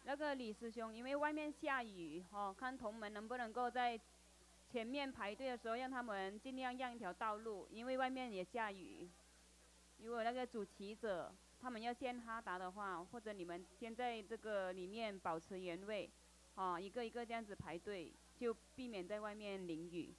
那个李师兄，因为外面下雨哦，看同门能不能够在前面排队的时候让他们尽量让一条道路，因为外面也下雨。如果那个主旗者他们要先哈达的话，或者你们先在这个里面保持原位，哦，一个一个这样子排队，就避免在外面淋雨。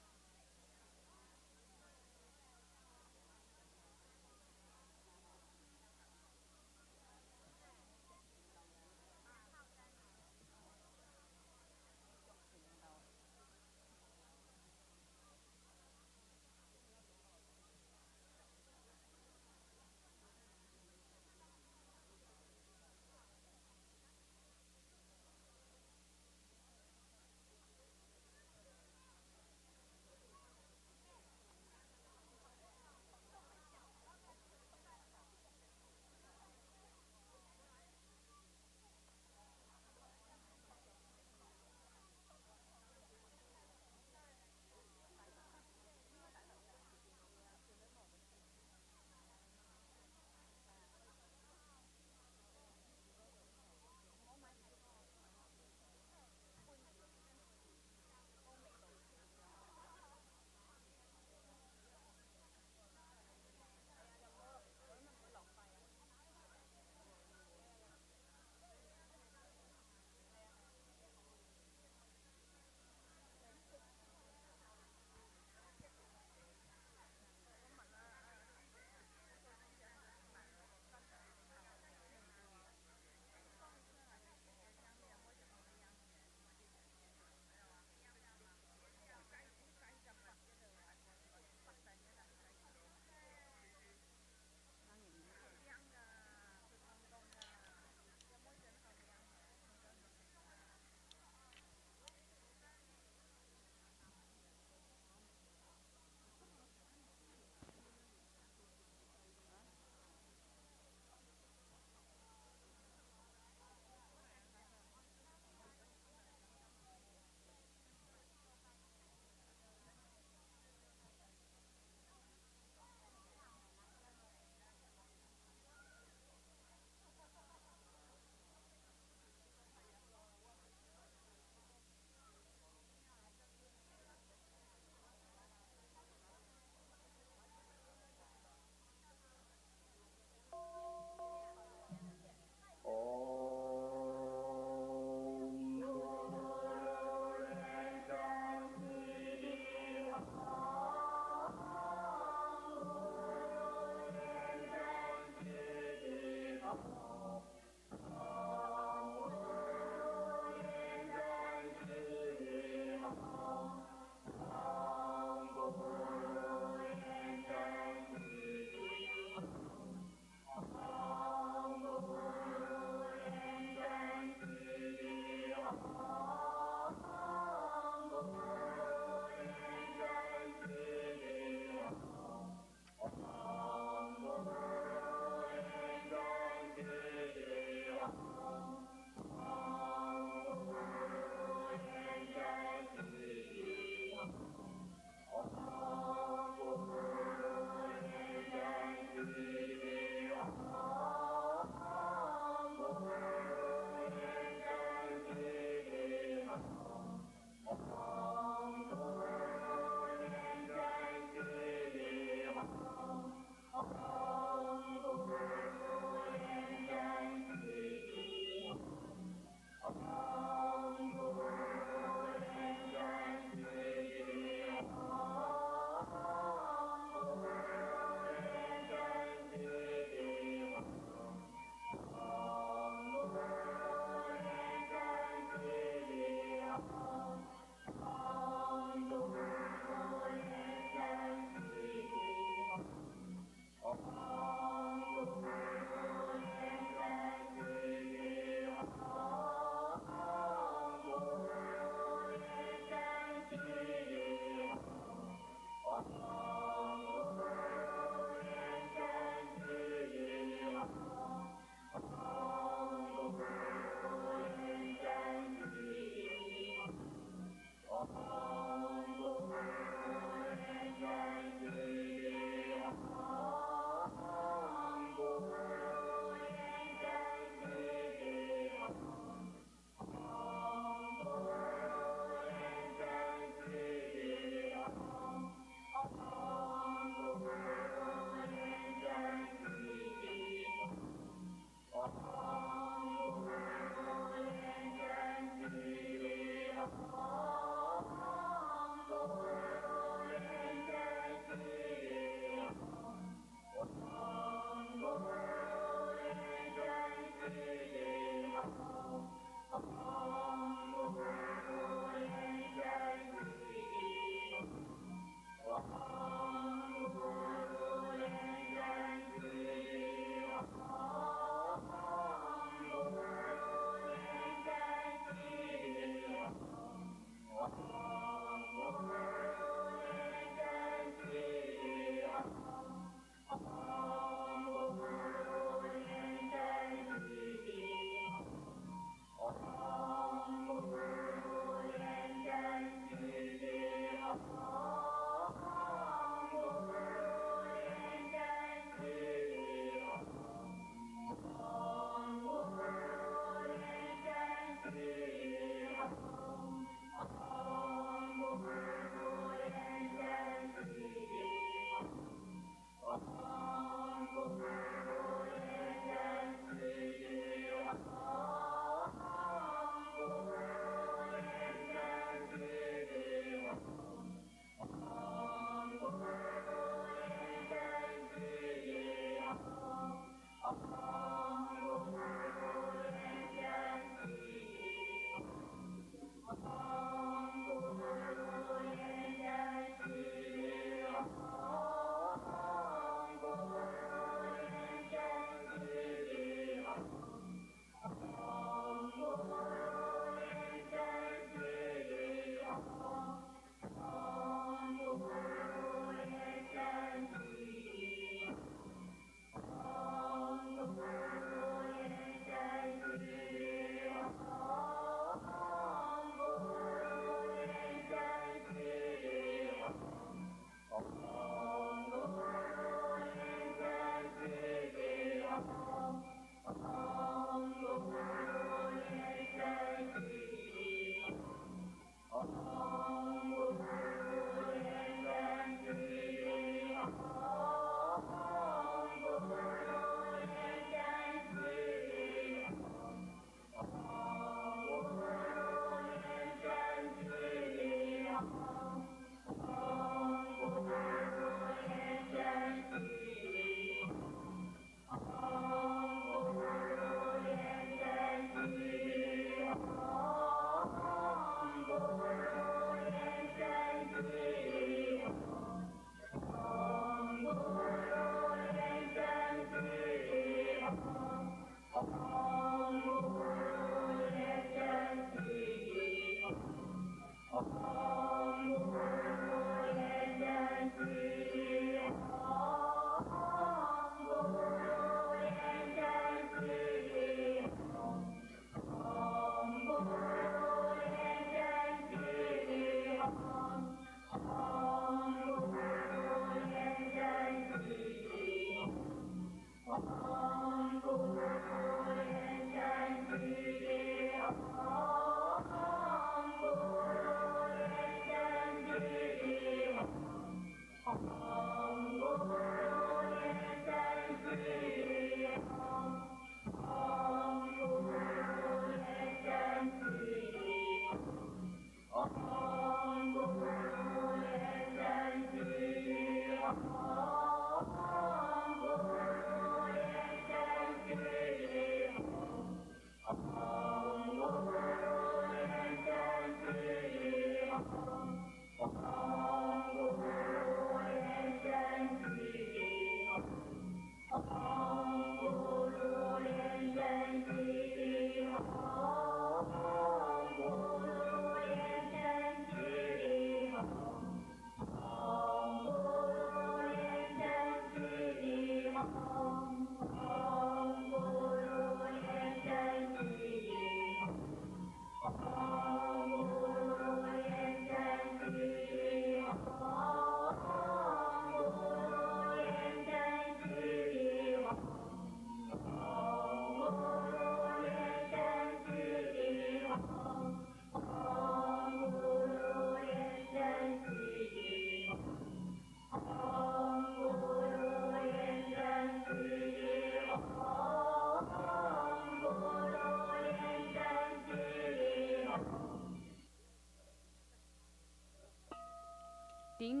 We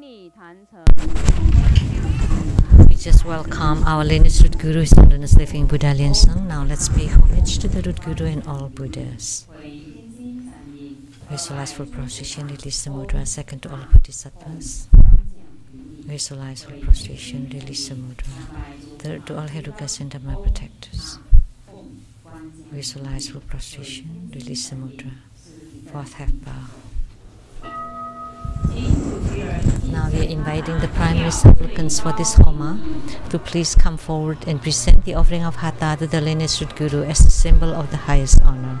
just welcome our lineage root guru who is known as living Buddha Lien Sung. Now let's pay homage to the root guru and all Buddhas. Visualize full prostration, release the mudra. Second to all bodhisattvas. Visualize full prostration, release the mudra. Third to all Herukas and Dhamma protectors. Visualize full prostration, release the mudra. Fourth half bow. Now we are inviting the primary supplicants for this Homa to please come forward and present the offering of Hatha to the lineage root guru as a symbol of the highest honor.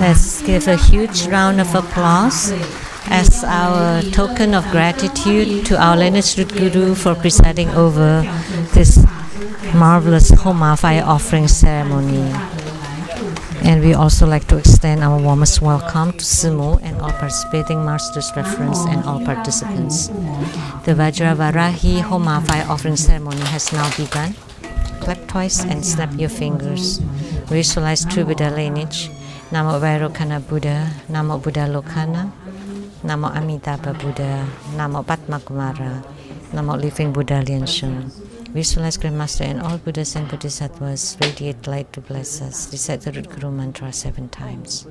Let's give a huge round of applause as our token of gratitude to our lineage root guru for presiding over this marvelous Homa fire offering ceremony. And we also like to extend our warmest welcome to Sumo and all participating masters, reference, and all participants. The Vajravarahi Homa fire offering ceremony has now begun. Clap twice and snap your fingers. Visualize true Buddha lineage. Namo Vairocana Buddha, Namo Buddha Lokana, Namo Amitabha Buddha, Namo Padma Kumara, Namo Living Buddha Liansheng. Visualize Grandmaster and all Buddhas and Bodhisattvas radiate light to bless us. Recite the root Guru mantra 7 times.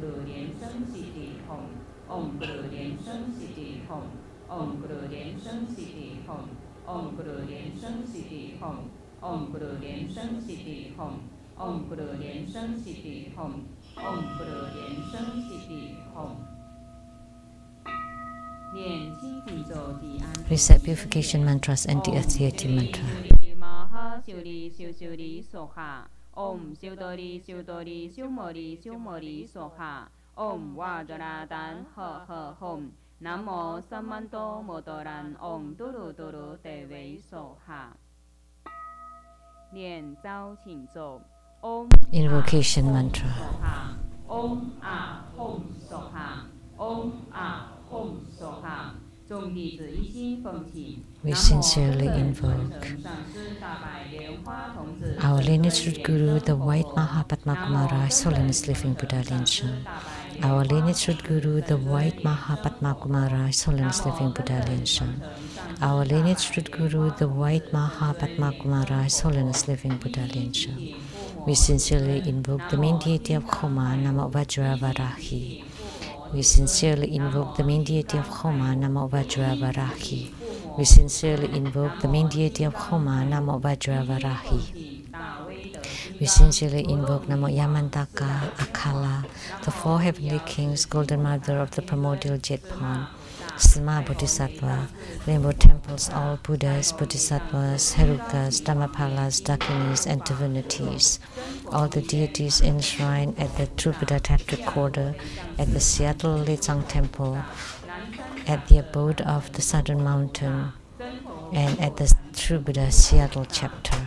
Recite purification mantras and the Athiyati mantra. Om Siudori Siudori Siumori Siumori Soha Om Vajradan He He Hom Namo Samanto Modoran Om Duru Duru Devi Soha. Invocation mantra. Om A Hom Soha Om A Hom Soha. We sincerely invoke our lineage root guru, the white Mahapadma Kumara, His Holiness Living Buddha Liansheng. Our lineage root guru, the white Mahapadma Kumara, His Holiness Living Buddha Liansheng. Our lineage root guru, the white Mahapadma Kumara, His Holiness Living Buddha Liansheng. We sincerely invoke the main deity of Homa, Namo Vajravarahi. We sincerely invoke the main deity of Homa, Namo Vajravarahi. We sincerely invoke the main deity of Homa, Namo Vajravarahi. We sincerely invoke Namo Yamantaka, Akala, the 4 heavenly kings, golden mother of the primordial jet pond, Sima Bodhisattva, rainbow temples, all Buddhas, Bodhisattvas, Herukas, Dhammapalas, Dakinis, and divinities, all the deities enshrined at the True Buddha Tattoo Quarter, at the Seattle Lechang Temple, at the abode of the Southern Mountain, and at the True Buddha Seattle Chapter.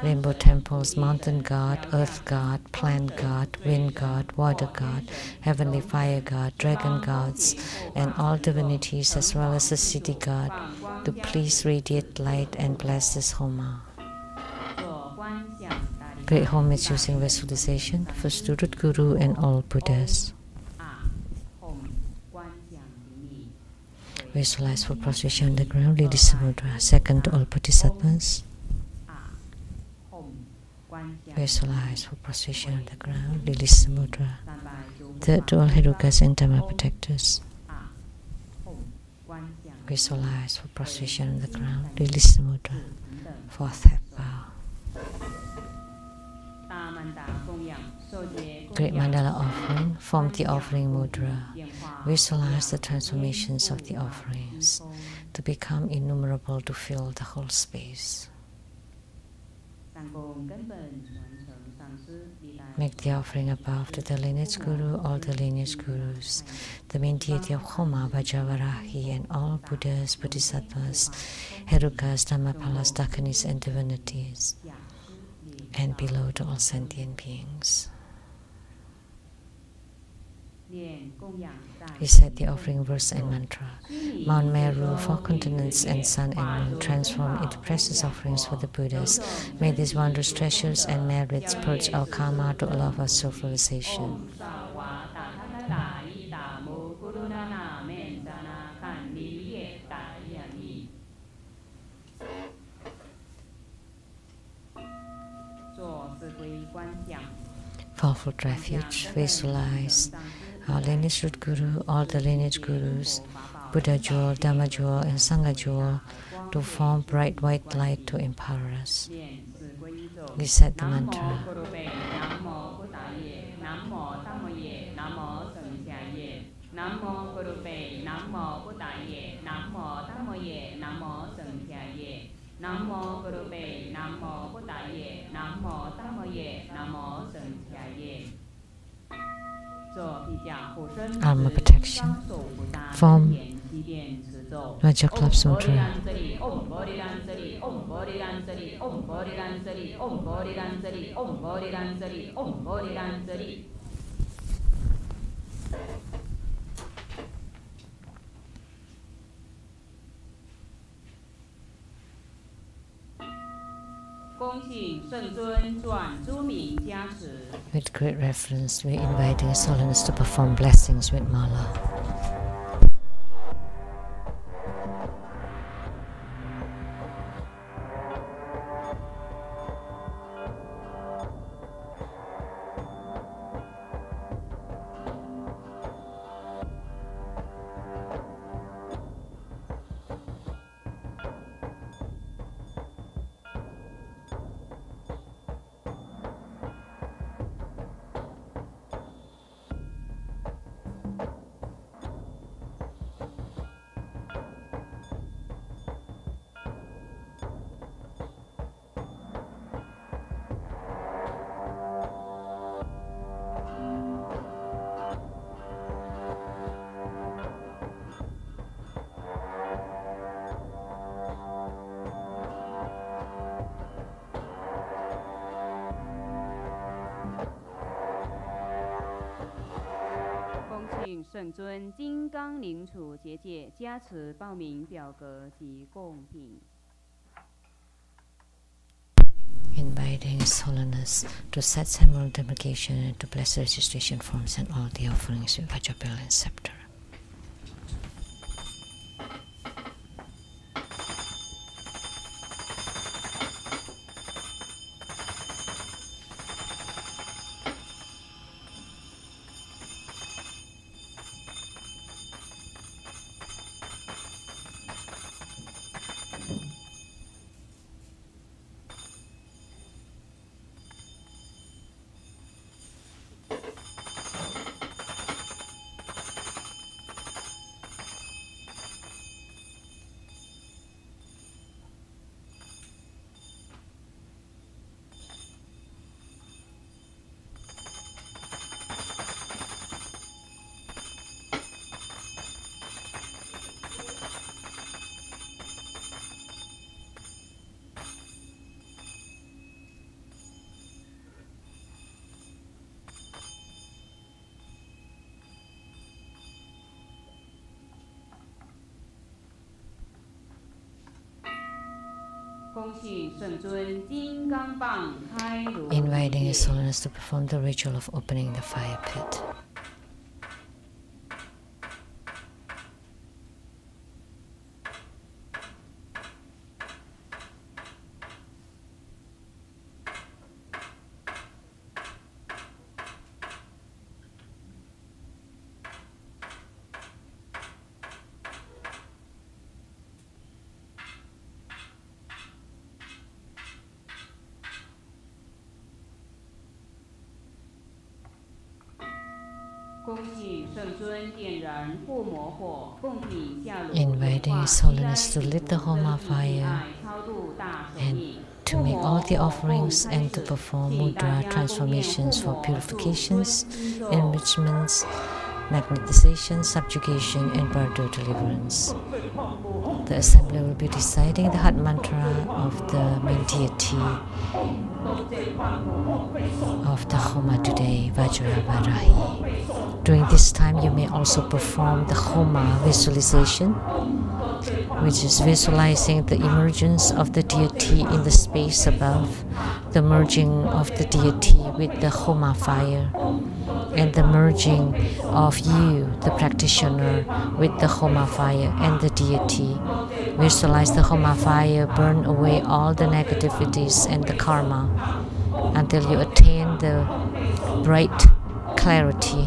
Rainbow temples, mountain god, earth god, plant god, wind god, water god, heavenly fire god, dragon gods, and all divinities as well as the city god, to please radiate light and bless this Homa. Great homage using visualization, first to root guru and all Buddhas. Visualize for prostration on the ground, release the mudra. Second to all Bodhisattvas. Visualize for prostration on the ground, release the mudra. Third to all Herukas and Dhamma protectors. Visualize for prostration on the ground, release the mudra. Fourth head bow. Great mandala offering, form the offering mudra. Visualize the transformations of the offerings to become innumerable to fill the whole space. Make the offering above to the lineage guru, all the lineage gurus, the main deity of Homa, Vajravarahi, and all Buddhas, Bodhisattvas, Herukas, Dhammapalas, Dakinis, and divinities, and below to all sentient beings. Recite the offering verse and mantra. Mount Meru, 4 continents, and sun and moon transform into precious offerings for the Buddhas. May these wondrous treasures and merits purge our karma to allow us self-realization. Fourfold refuge, visualize our lineage root guru, all the lineage gurus, Buddha jewel, Dhamma jewel, and Sangha jewel to form bright white light to empower us. Recite the mantra. Namo 耶，南无大摩耶，南无僧伽耶。 armor protection from Vajraklap Sutra. With great reverence, we invite His Holiness to perform blessings with mala. Inviting His Holiness to set ceremonial demarcation and to bless the registration forms and all the offerings with Vajrabell and scepter. Inviting His Holiness to perform the ritual of opening the fire pit. Inviting His Holiness to lit the Homa fire and to make all the offerings and to perform mudra transformations for purifications, enrichments, magnetization, subjugation, and bardo deliverance. The assembly will be reciting the heart mantra of the main deity of the Homa today, Vajravarahi. During this time, you may also perform the Homa visualization, which is visualizing the emergence of the deity in the space above, the merging of the deity with the Homa fire, and the merging of you, the practitioner, with the Homa fire and the deity. Visualize the Homa fire burn away all the negativities and the karma until you attain the bright clarity.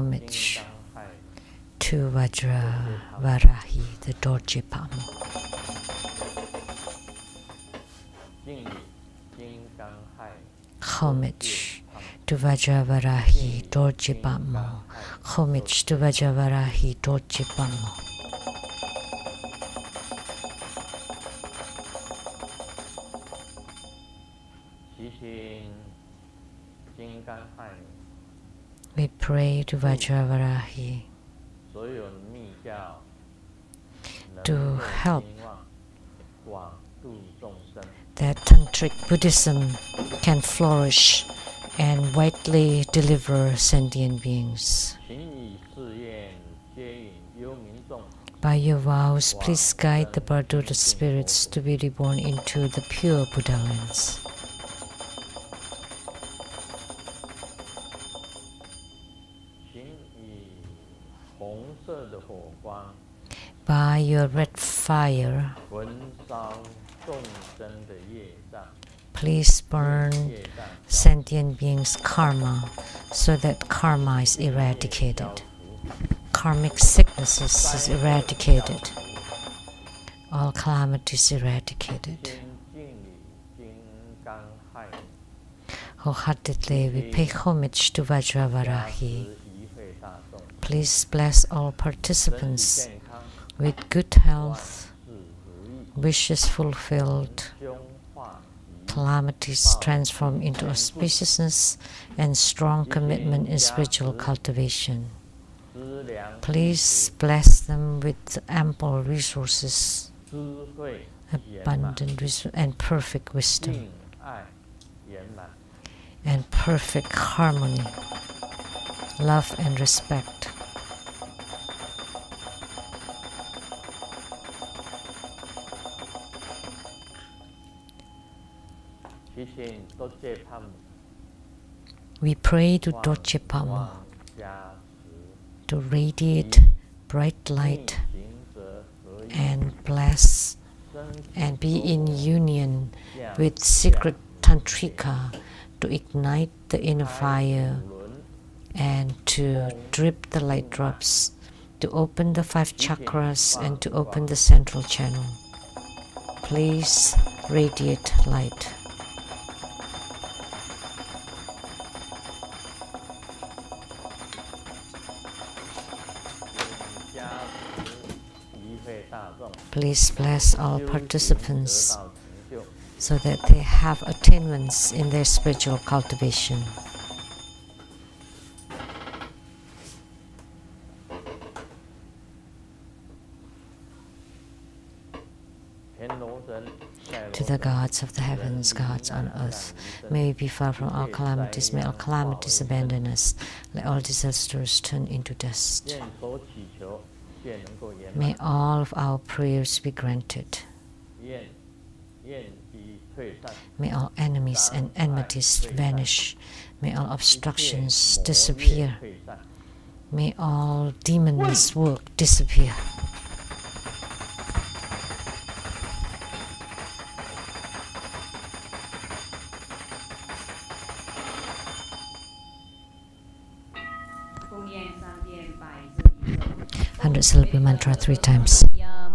homage to Vajra Varahi, the Dorje Pamo. Homage to Vajra Varahi, Dorje Pamo. Homage to Vajra Varahi, Dorje Pamo. We pray to Vajra Varahi to help that Tantric Buddhism can flourish and widely deliver sentient beings. By your vows, please guide the Bardoda spirits to be reborn into the pure Buddha lands. By your red fire, please burn sentient beings' karma so that karma is eradicated. Karmic sicknesses is eradicated. All calamities eradicated. Wholeheartedly we pay homage to Vajra Varahi. Please bless all participants with good health, wishes fulfilled, calamities transformed into auspiciousness, and strong commitment in spiritual cultivation. Please bless them with ample resources, abundant resources, and perfect wisdom, and perfect harmony, love and respect. We pray to Dorje Pamo to radiate bright light and bless and be in union with secret Tantrika to ignite the inner fire and to drip the light drops, to open the 5 chakras and to open the central channel. Please radiate light. Please bless all participants so that they have attainments in their spiritual cultivation. To the gods of the heavens, gods on earth, may we be far from all calamities, may all calamities abandon us, let all disasters turn into dust. May all of our prayers be granted. May all enemies and enmities vanish. May all obstructions disappear. May all demons' work disappear. Syllable mantra 3 times.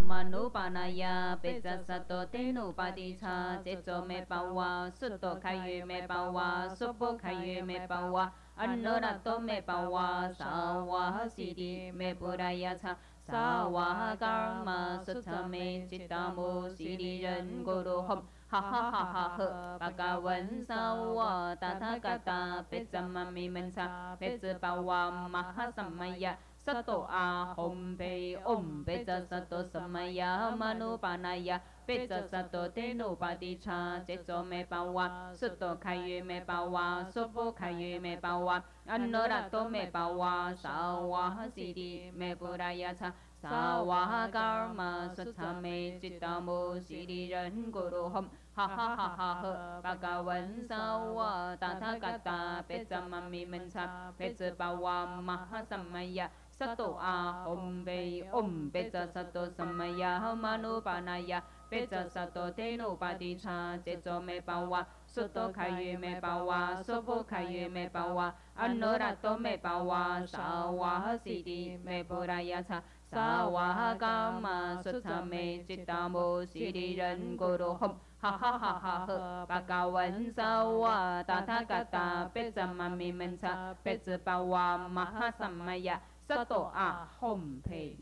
Manopanaya Peza Sato Tenu Padicha Jeto Me Pawa Suto Kayu Me Pawa Sopo Kayu Me Pawa Anorato Me Pawa Sawa Sidi Me Purayata Sawa Karma Sutta Me Chitamu Sidi Ren Guru Hom Ha ha ha ha ha Bhagavan Sawa Tathagata Pezamami Mensa Pezapawa Mahasamaya Sato Ahom Pe Om Peza Sato Samaya Manupanaya Peza Sato Tenu Padicha Jeto Me Pawa Suto Kayu Me Pawa Sopo Kayu Me Pawa Anorato Me Pawa Sawa Sidi Me Purayata Sawa Karma Sutta Me Chitamu Sidi Ren Guru Hom Ha ha ha ha ha Bhagavan Sawa Tathagata Pezamami Mensa Pezapawa Mahasamaya Sato Ahom Pe Om Peza Sato Samaya Manupanaya Pecha sato tenu paticha, Jejo me pawa, Soto kayu me pawa, Sopo kayu me pawa, Anorato me pawa, Sawaha sidi me purayacha, Sawaha kama, Sotame chitamo, Sidi ren guru hom, ha ha ha ha ha, Bakawan sawa, Tathagata, Pecha mami mencha, Pecha pawa, Mahasamaya, Sato a hom pei.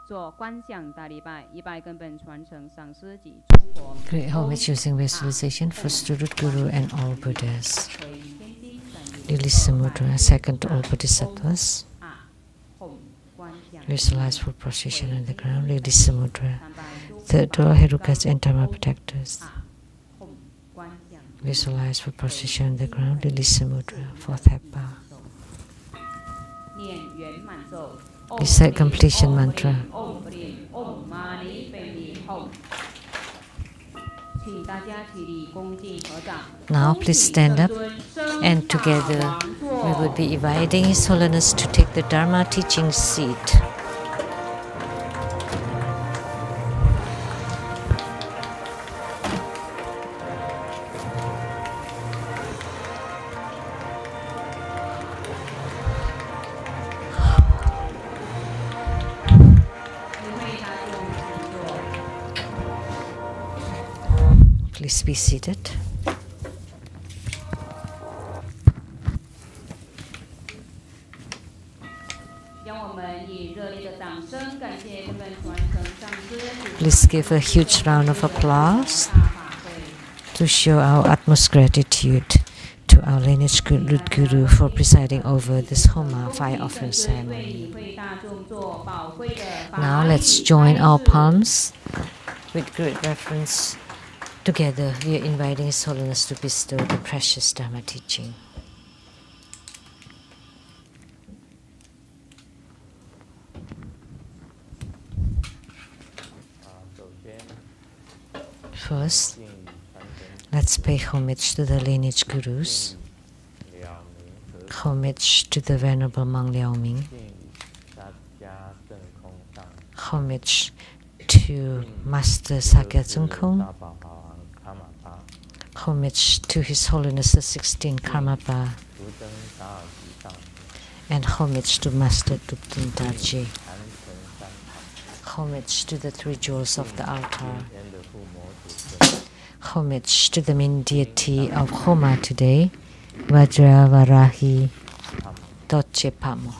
做观想大礼拜，一拜根本传承上师及诸佛。 Great homage using visualization, first to root Guru and all Buddhas. Lily Samudra, second to all Bodhisattvas. Visualize full procession on the ground, Lily Samudra. Third to all Herukas and Dharma protectors. Visualize full procession on the ground, Lily Samudra. Fourth head bow. Recite completion mantra. Now please stand up, and together we will be inviting His Holiness to take the Dharma teaching seat. Please be seated. Please give a huge round of applause to show our utmost gratitude to our lineage Guru for presiding over this Homa fire offering ceremony. Now let's join our palms with great reverence. Together, we are inviting His Holiness to bestow the precious Dharma teaching. First, let's pay homage to the lineage Gurus, homage to the Venerable Mang Liao Ming, homage to Master Sakya Tsungkhong, homage to His Holiness the 16th Karmapa, and homage to Master Dupten Daji. Homage to the three jewels of the altar. Homage to the main deity of Homa today, Vajra Varahi Toche Pamo.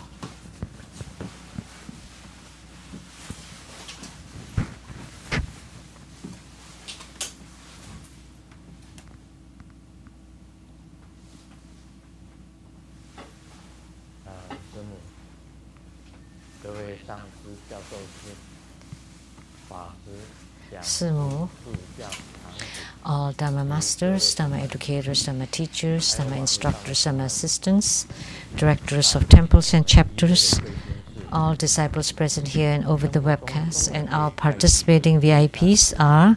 Simu, all Dharma masters, Dharma educators, Dharma teachers, Dharma instructors, Dharma assistants, directors of temples and chapters, all disciples present here and over the webcast, and our participating VIPs are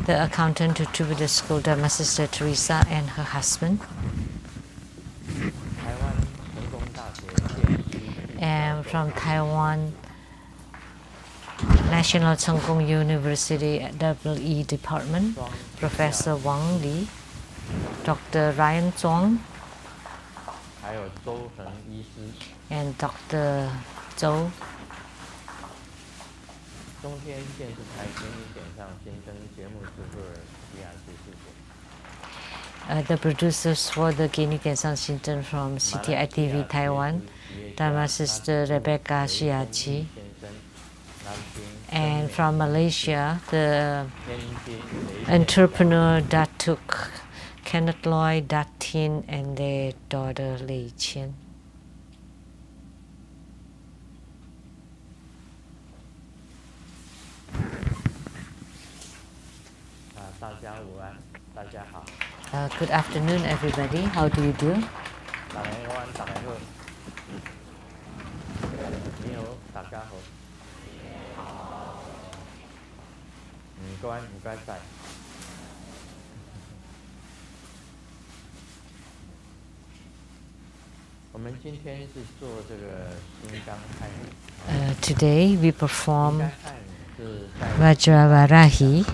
the accountant to Two Buddha School, Dharma Sister Teresa and her husband, and from Taiwan National Cheng Kung University EE Department, Professor Wang Li, Dr. Ryan Zhuang, and Dr. Zhou. The producers for the Geni Kensang Shinten from CTI TV Taiwan, Dharma Sister Rebecca Shiachi. And from Malaysia, the entrepreneur Datuk Kenneth Loy, Datin, and their daughter Lei Qian. Good afternoon, everybody. How do you do? Today we perform Vajravarahi,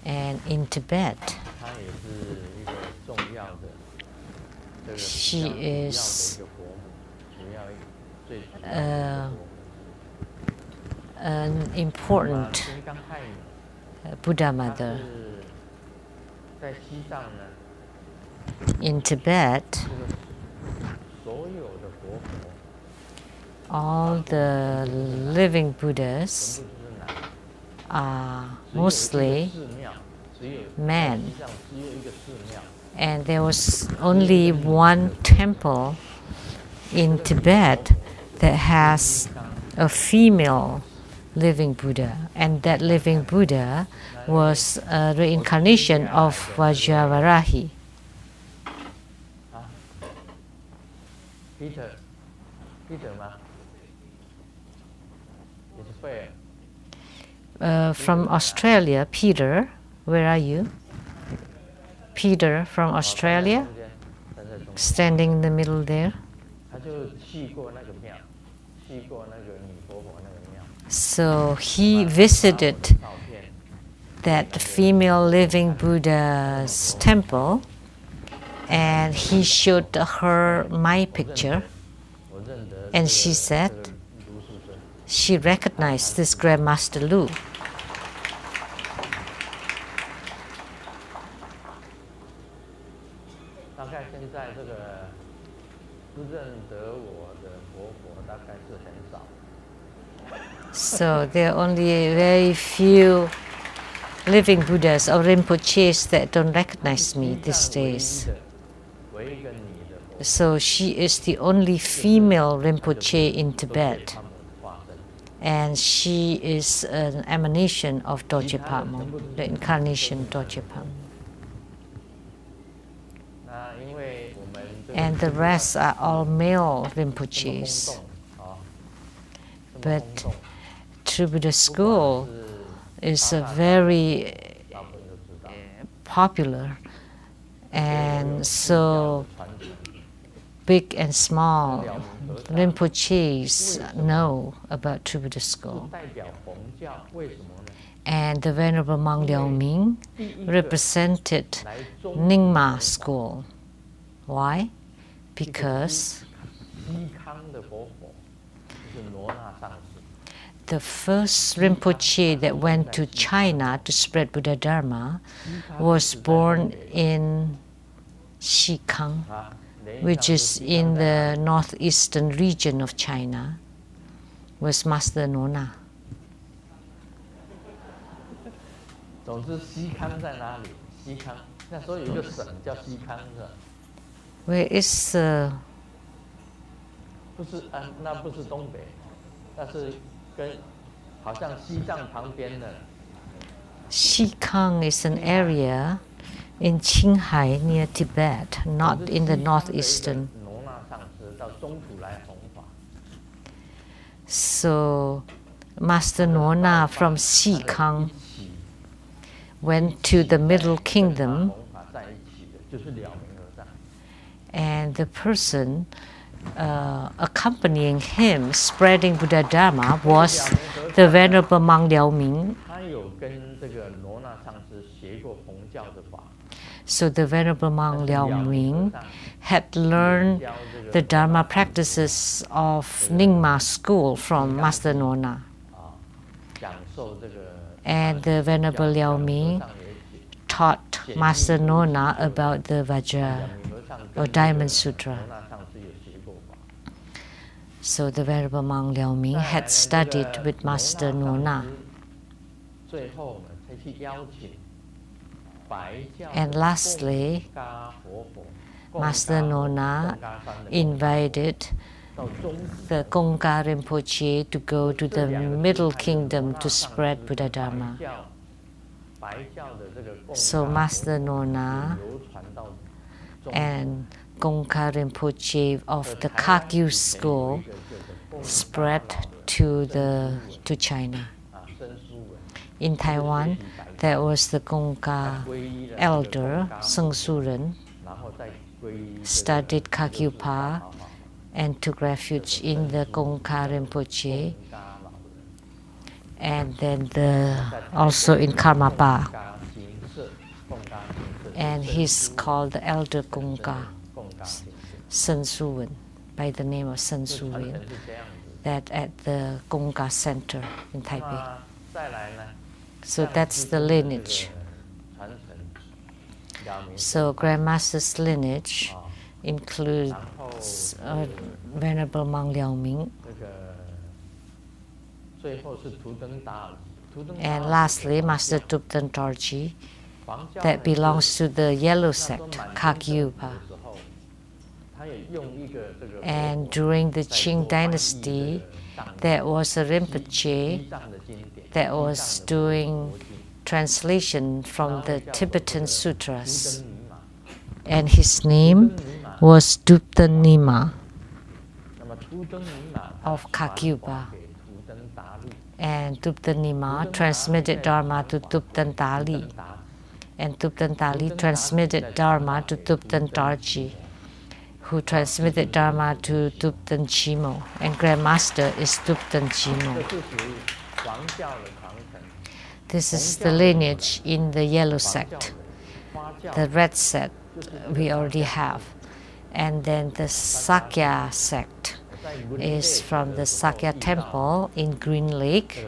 and in Tibet, she is an important Buddha mother. In Tibet, all the living Buddhas are mostly men, and there was only one temple in Tibet that has a female living Buddha, and that living Buddha was a reincarnation of Vajravarahi. From Australia, Peter, where are you? Peter from Australia, standing in the middle there. So he visited that female living Buddha's temple, and he showed her my picture, and she said she recognized this Grandmaster Lu. So there are only very few living Buddhas or Rinpoches that don't recognize me these days. So she is the only female Rinpoche in Tibet, and she is an emanation of Dorje Phakmon, the incarnation of Dorje Phakmon. And the rest are all male Rinpoches. But True Buddha School is a very popular, and so big and small Rinpoches know about True Buddha School. And the Venerable Monk Liao Ming represented Nyingma School. Why? Because the first Rinpoche that went to China to spread Buddha Dharma was born in Xikang, which is in the northeastern region of China, was Master Nona. Where is Xikang is an area in Qinghai near Tibet, not in the northeastern. So Master Nona from Xikang went to the Middle Kingdom, and the person accompanying him, spreading Buddha Dharma, was the Venerable Monk Liao Ming. So the Venerable Monk Liao Ming had learned the Dharma practices of Nyingma school from Master Nona. And the Venerable Liao Ming taught Master Nona about the Vajra or Diamond Sutra. So the Venerable Monk Liao Ming had studied with Master Nona. And lastly, Master Nona invited the Gongka Rinpoche to go to the Middle Kingdom to spread Buddha Dharma. So Master Nona and Gongka Rinpoche of the Kagyu school spread to China. In Taiwan, there was the Gongka elder, Seng Suren, studied Kagyupa and took refuge in the Gongka Rinpoche. and then also in Karmapa. And he's called the Elder Gongga Sen Suwen, by the name of Sen Suwen, that at the Gongga Center in Taipei. So that's the lineage. So Grandmaster's lineage includes Venerable Mang Liao Ming. And lastly, Master Tupten Dorji, that belongs to the yellow sect, Kagyupa. And during the Qing dynasty, there was a Rinpoche that was doing translation from the Tibetan sutras. And his name was Tupten Nima of Kagyupa. And Tupten Nima transmitted Dharma to Tupten Dali. And Tupten Dali transmitted Dharma to Tupten Dorji, who transmitted Dharma to Tupten Chimo. And Grandmaster is Tupten Chimo. This is the lineage in the yellow sect. The red sect we already have. And then the Sakya sect is from the Sakya temple in Green Lake.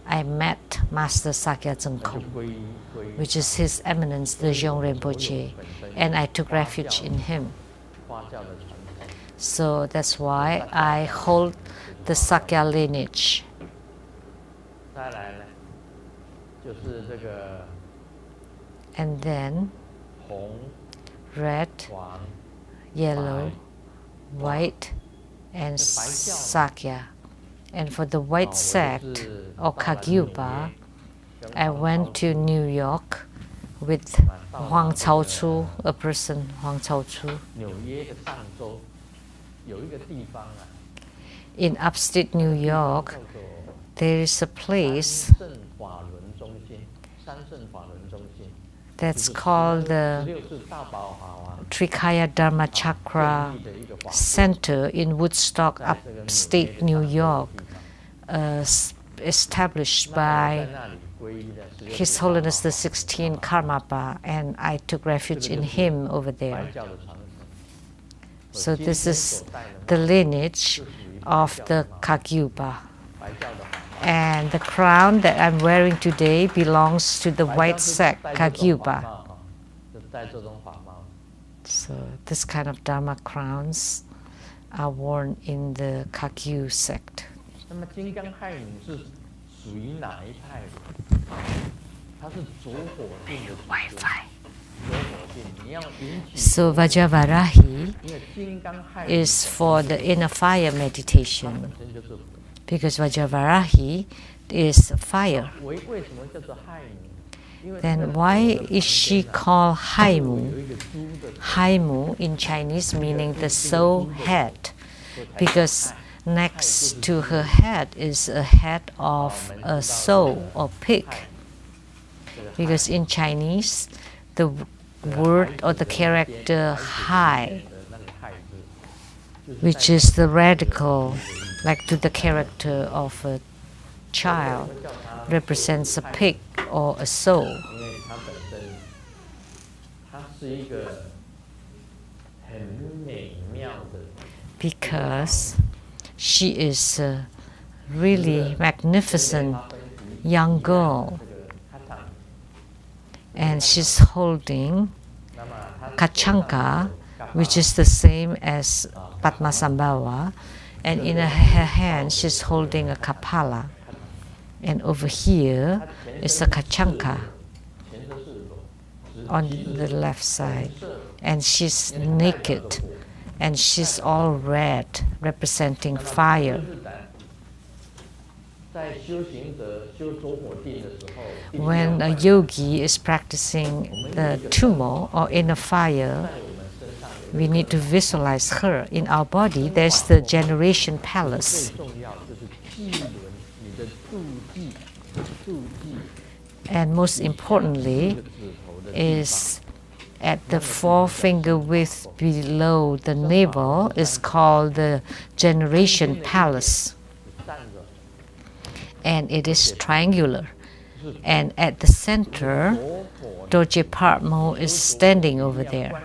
I met Master Sakya Zengkong, which is His Eminence, the Zhong Rinpoche, and I took refuge in him. So that's why I hold the Sakya lineage. And then red, yellow, white, and Sakya. And for the white sect, or Kagyupa, I went to New York with Huang Caochu, a person, Huang Caochu. In upstate New York, there is a place that's called the Trikaya Dharma Chakra Center in Woodstock, upstate New York, established by His Holiness the 16th Karmapa, and I took refuge in him over there. So this is the lineage of the Kagyupa. And the crown that I'm wearing today belongs to the white sect, Kagyupa. So this kind of Dharma crowns are worn in the Kagyu sect. Wi-Fi. So Vajravarahi is for the inner fire meditation, because Vajravarahi is fire. Then why is she called Haimu? Haimu in Chinese meaning the soul head, because next to her head is a head of a soul or pig. Because in Chinese, the word or the character hai, which is the radical, like to the character of a child, represents a pig or a soul. Because she is a really magnificent young girl, and she's holding Kachanka, which is the same as Padmasambhava, and in her hand she's holding a Kapala, and over here is a Kachanka on the left side, and she's naked, and she's all red, representing fire. When a yogi is practicing the tumo or inner fire, we need to visualize her. In our body, there's the generation palace. And most importantly is at the forefinger width below the navel is called the generation palace. and it is triangular. And at the center, Dorje Parmo is standing over there.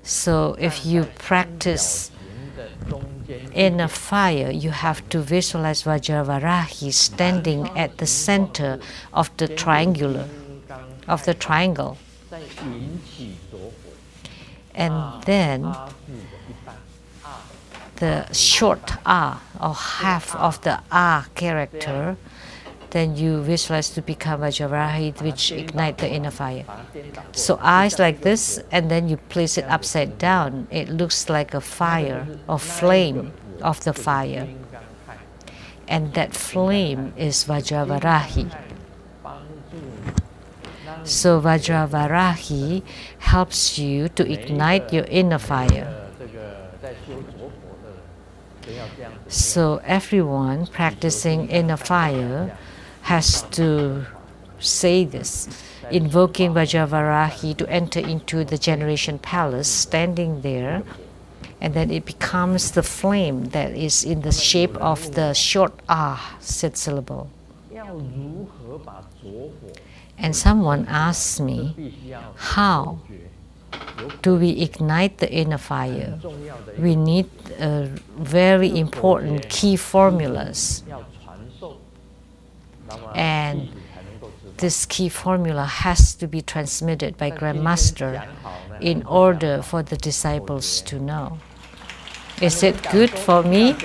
So if you practice in a fire, you have to visualize Vajravarahi standing at the center of the triangle. And then the short A or half of the A character, then you visualize to become Vajravarahi, which ignite the inner fire. So eyes like this, and then you place it upside down. It looks like a fire or flame of the fire. And that flame is Vajravarahi. So Vajravarahi helps you to ignite your inner fire. So everyone practicing inner fire has to say this, invoking Vajravarahi to enter into the generation palace, standing there, and then it becomes the flame that is in the shape of the short ah, said syllable. And someone asked me, how do we ignite the inner fire? We need very important key formulas. And this key formula has to be transmitted by Grandmaster in order for the disciples to know. Is it good for me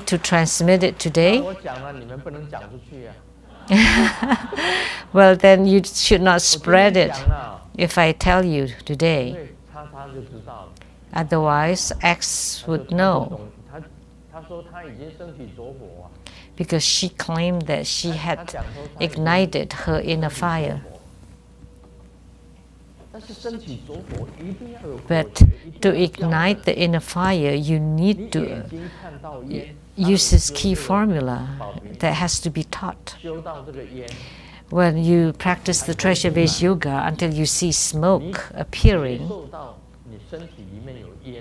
to transmit it today? Well, then you should not spread it if I tell you today. Otherwise, X would know. Because she claimed that she had ignited her inner fire. But to ignite the inner fire, you need to use this key formula that has to be taught. When you practice the treasure-based yoga until you see smoke appearing,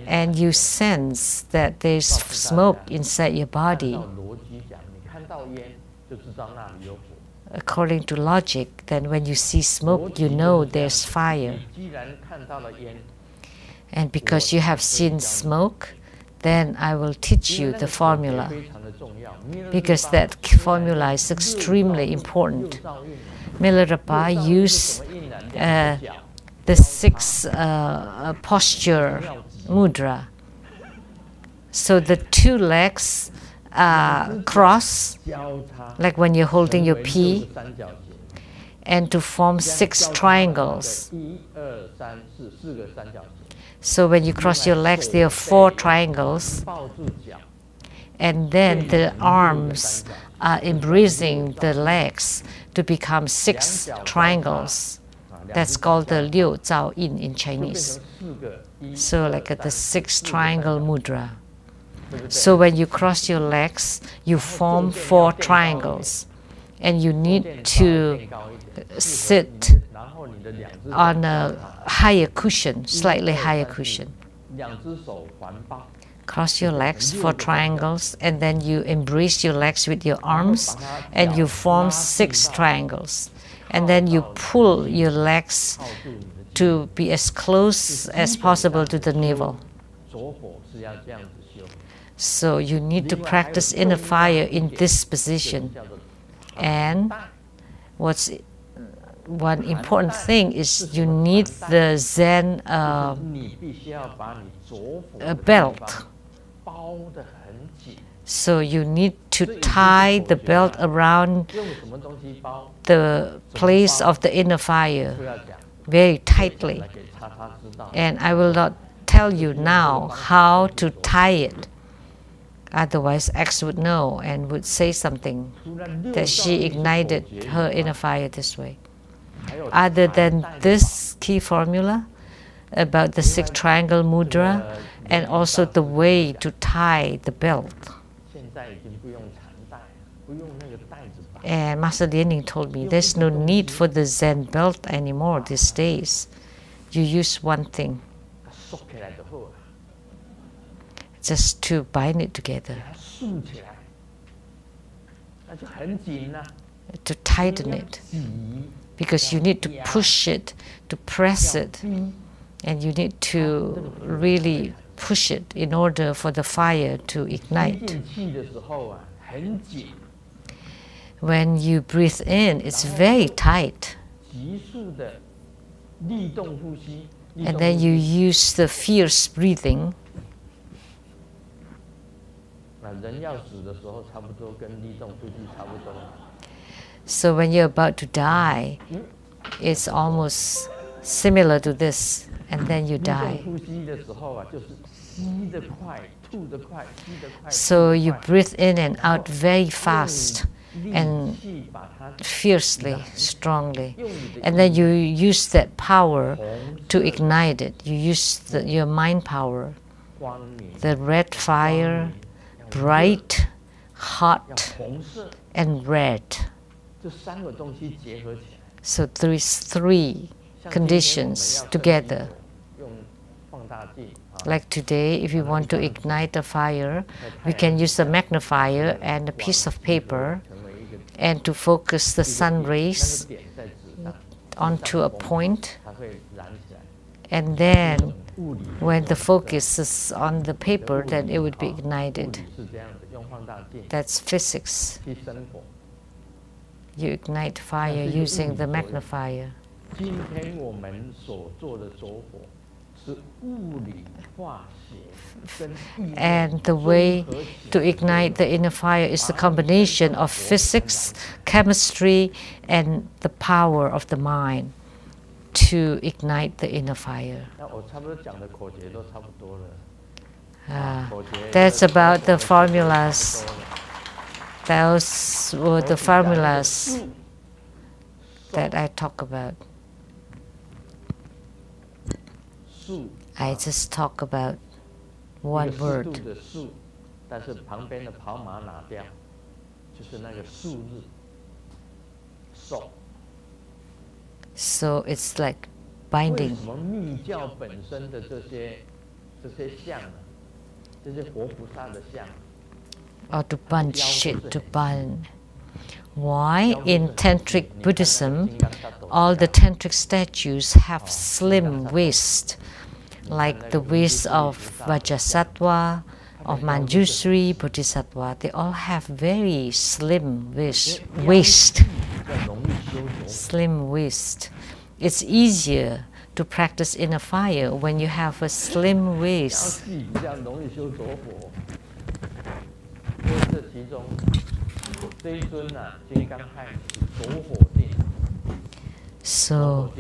and you sense that there's smoke inside your body, according to logic, then when you see smoke, you know there's fire. And because you have seen smoke, then I will teach you the formula, because that formula is extremely important. Milarepa used the 6 posture mudra. So the 2 legs cross, like when you're holding your P, and to form 6 triangles. So when you cross your legs, there are 4 triangles, and then the arms are embracing the legs to become 6 triangles. That's called the Liu Zhao Yin in Chinese. So like the 6 triangle mudra. So when you cross your legs, you form 4 triangles, and you need to sit on a higher cushion, slightly higher cushion. Cross your legs, 4 triangles, and then you embrace your legs with your arms, and you form 6 triangles. And then you pull your legs to be as close as possible to the navel. So you need to practice inner fire in this position. And what's one important thing is you need the Zen belt. So you need to tie the belt around the place of the inner fire very tightly. And I will not tell you now how to tie it. Otherwise, X would know and would say something that she ignited her inner fire this way. Other than this key formula about the 6 triangle mudra and also the way to tie the belt. And Master Lianing told me there's no need for the Zen belt anymore these days. You use one thing. just to bind it together, to tighten it, because you need to push it, to press it, and you need to really push it in order for the fire to ignite. When you breathe in, it's very tight. And then you use the fierce breathing. So when you're about to die, it's almost similar to this, and then you die. So you breathe in and out very fast and fiercely, strongly, and then you use that power to ignite it. You use your mind power, the red fire, bright, hot, and red. So there is three conditions together. Like today, if we want to ignite a fire, we can use a magnifier and a piece of paper and to focus the sun rays onto a point. And then when the focus is on the paper, then it would be ignited. That's physics. You ignite fire using the magnifier. And the way to ignite the inner fire is the combination of physics, chemistry, and the power of the mind to ignite the inner fire. That's about the formulas. Those were the formulas that I talk about. I just talk about one word. So it's like binding. Or to bunch it, to bind. Why in Tantric Buddhism, all the Tantric statues have slim waist, like the waist of Vajrasattva, of Manjushri, Bodhisattva. They all have very slim waist. Slim waist. It's easier to practice inner fire when you have a slim waist. So,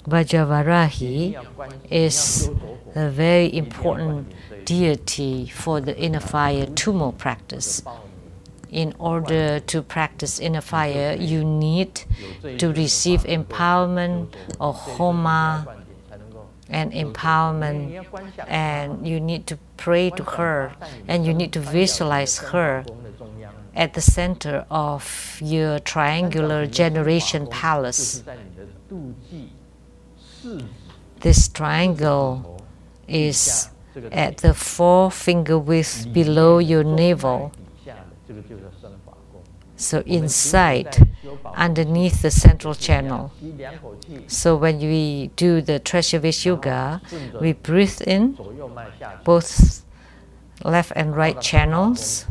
Vajravarahi is a very important deity for the inner fire Tummo practice. In order to practice inner fire, you need to receive empowerment or homa and empowerment, and you need to pray to her, and you need to visualize her at the center of your triangular generation palace. This triangle is at the forefinger width below your navel. So inside, underneath the central channel. So when we do the Treasure Vase Yoga, we breathe in both left and right channels.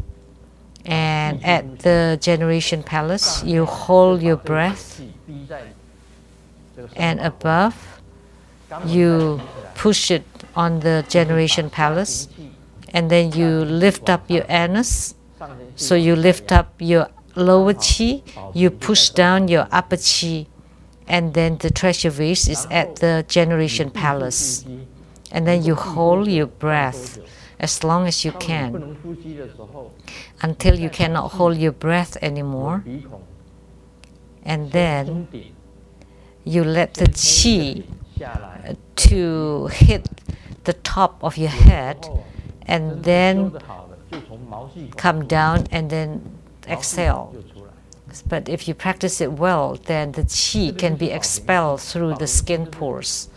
And at the Generation Palace, you hold your breath. And above, you push it on the Generation Palace. And then you lift up your anus. So you lift up your lower chi, you push down your upper chi, and then the treasure vase is at the Generation Palace. And then you hold your breath as long as you can, until you cannot hold your breath anymore. And then you let the chi to hit the top of your head, and then come down and then exhale. But if you practice it well, then the chi can be expelled through the skin pores.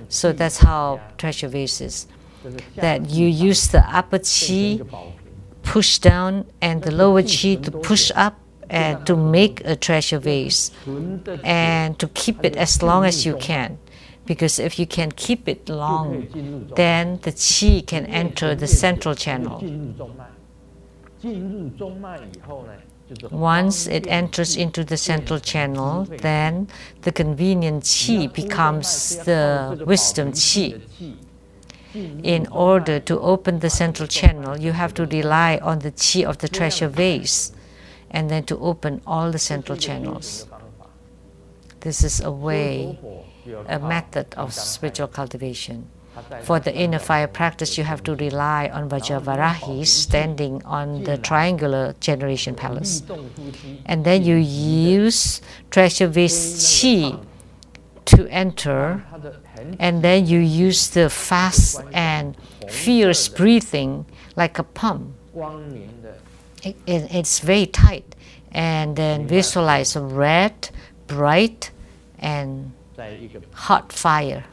So that's how treasure vase is. that you use the upper chi push down and the lower chi to push up and to make a treasure vase and to keep it as long as you can. Because if you can keep it long, then the chi can enter the central channel. Once it enters into the central channel, then the convenient chi becomes the wisdom chi. In order to open the central channel, you have to rely on the chi of the treasure vase and then to open all the central channels. This is a way, a method of spiritual cultivation. For the inner fire practice, you have to rely on Vajravarahi standing on the triangular generation palace. And then you use treasure vase chi to enter, and then you use the fast and fierce breathing like a pump. It's very tight. And then visualize a red, bright, and hot fire.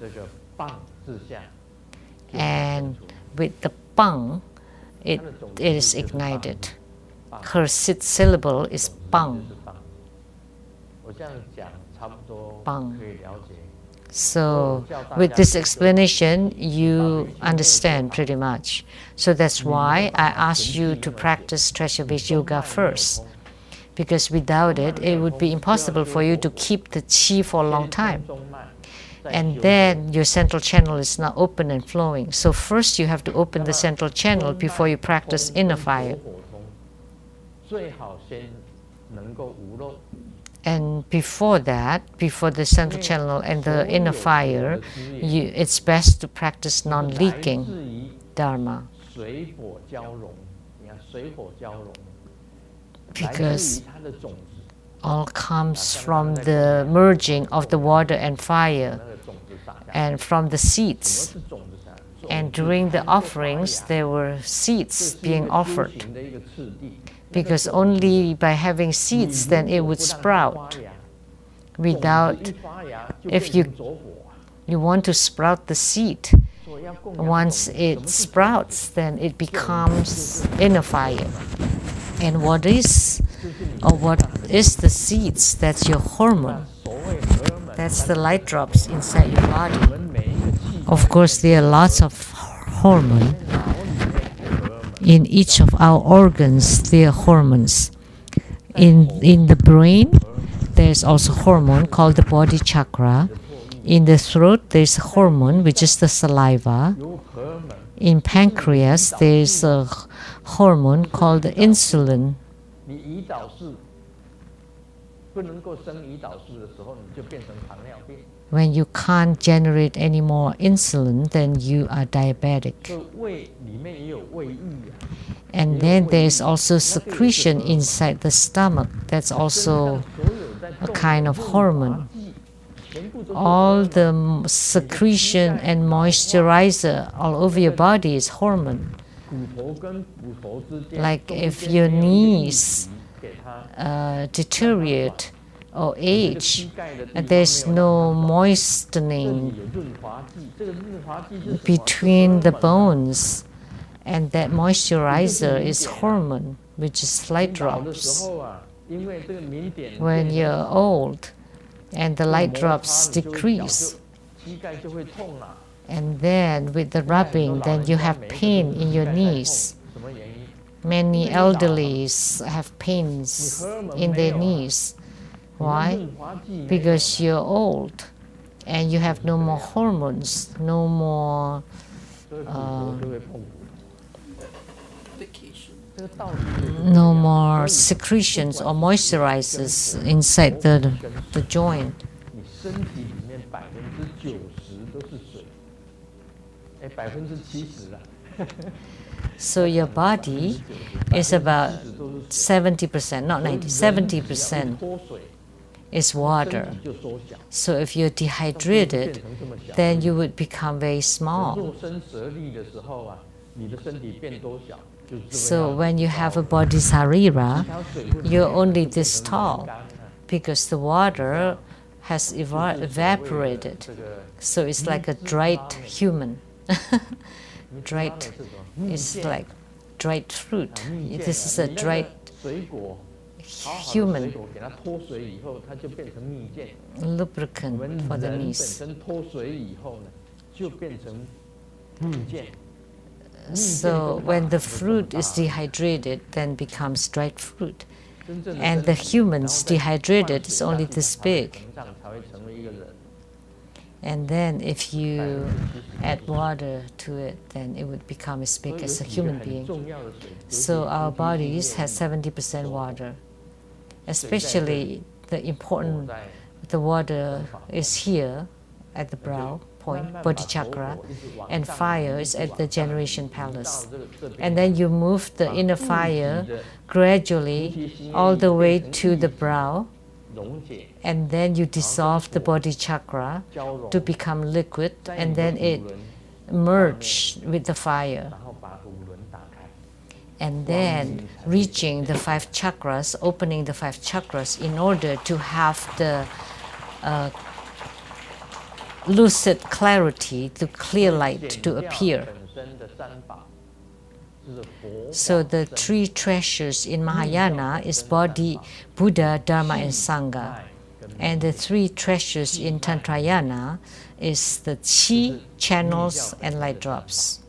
And with the bang, it is ignited. Her sixth syllable is bang. Bang. So with this explanation, you understand pretty much. So that's why I asked you to practice treasure vase yoga first. Because without it, it would be impossible for you to keep the chi for a long time. And then your central channel is not open and flowing. So first you have to open the central channel before you practice inner fire. And before that, before the central channel and the inner fire, it's best to practice non-leaking dharma. Because all comes from the merging of the water and fire and from the seeds. And during the offerings, there were seeds being offered. Because only by having seeds, then it would sprout. Without, if you want to sprout the seed, once it sprouts, then it becomes inner fire. And what is the seeds? That's your hormone. That's the light drops inside your body. Of course, there are lots of hormone. In each of our organs, there are hormones. In the brain, there's also hormone called the body chakra. In the throat, there's a hormone, which is the saliva. In pancreas, there's a hormone called the insulin. When you can't generate any more insulin, then you are diabetic. And then there is also secretion inside the stomach. That's also a kind of hormone. All the secretion and moisturizer all over your body is hormone. Like if your knees deteriorate or age, there's no moistening between the bones, and that moisturizer is hormone, which is light drops. When you're old and the light drops decrease, and then with the rubbing, then you have pain in your knees. Many elderlies have pains in their knees. Why? Because you're old and you have no more hormones, no more secretions or moisturizers inside the joint. So your body is about 70%, not 90, 70% is water. So if you're dehydrated, then you would become very small. So when you have a body sarira, you're only this tall because the water has evaporated. So it's like a dried human. dried is like dried fruit. This is a dried human lubricant for the knees. So when the fruit is dehydrated, then becomes dried fruit. And the humans dehydrated is only this big. And then if you add water to it, then it would become as big as a human being. So our bodies have 70% water. Especially the water is here at the brow point, body chakra, and fire is at the generation palace. And then you move the inner fire gradually all the way to the brow, and then you dissolve the body chakra to become liquid, and then it merges with the fire. And then reaching the 5 chakras, opening the 5 chakras in order to have the lucid clarity, to clear light to appear. So the 3 treasures in Mahayana is body, Buddha, Dharma, and Sangha. And the 3 treasures in Tantrayana is the chi, channels, and light drops.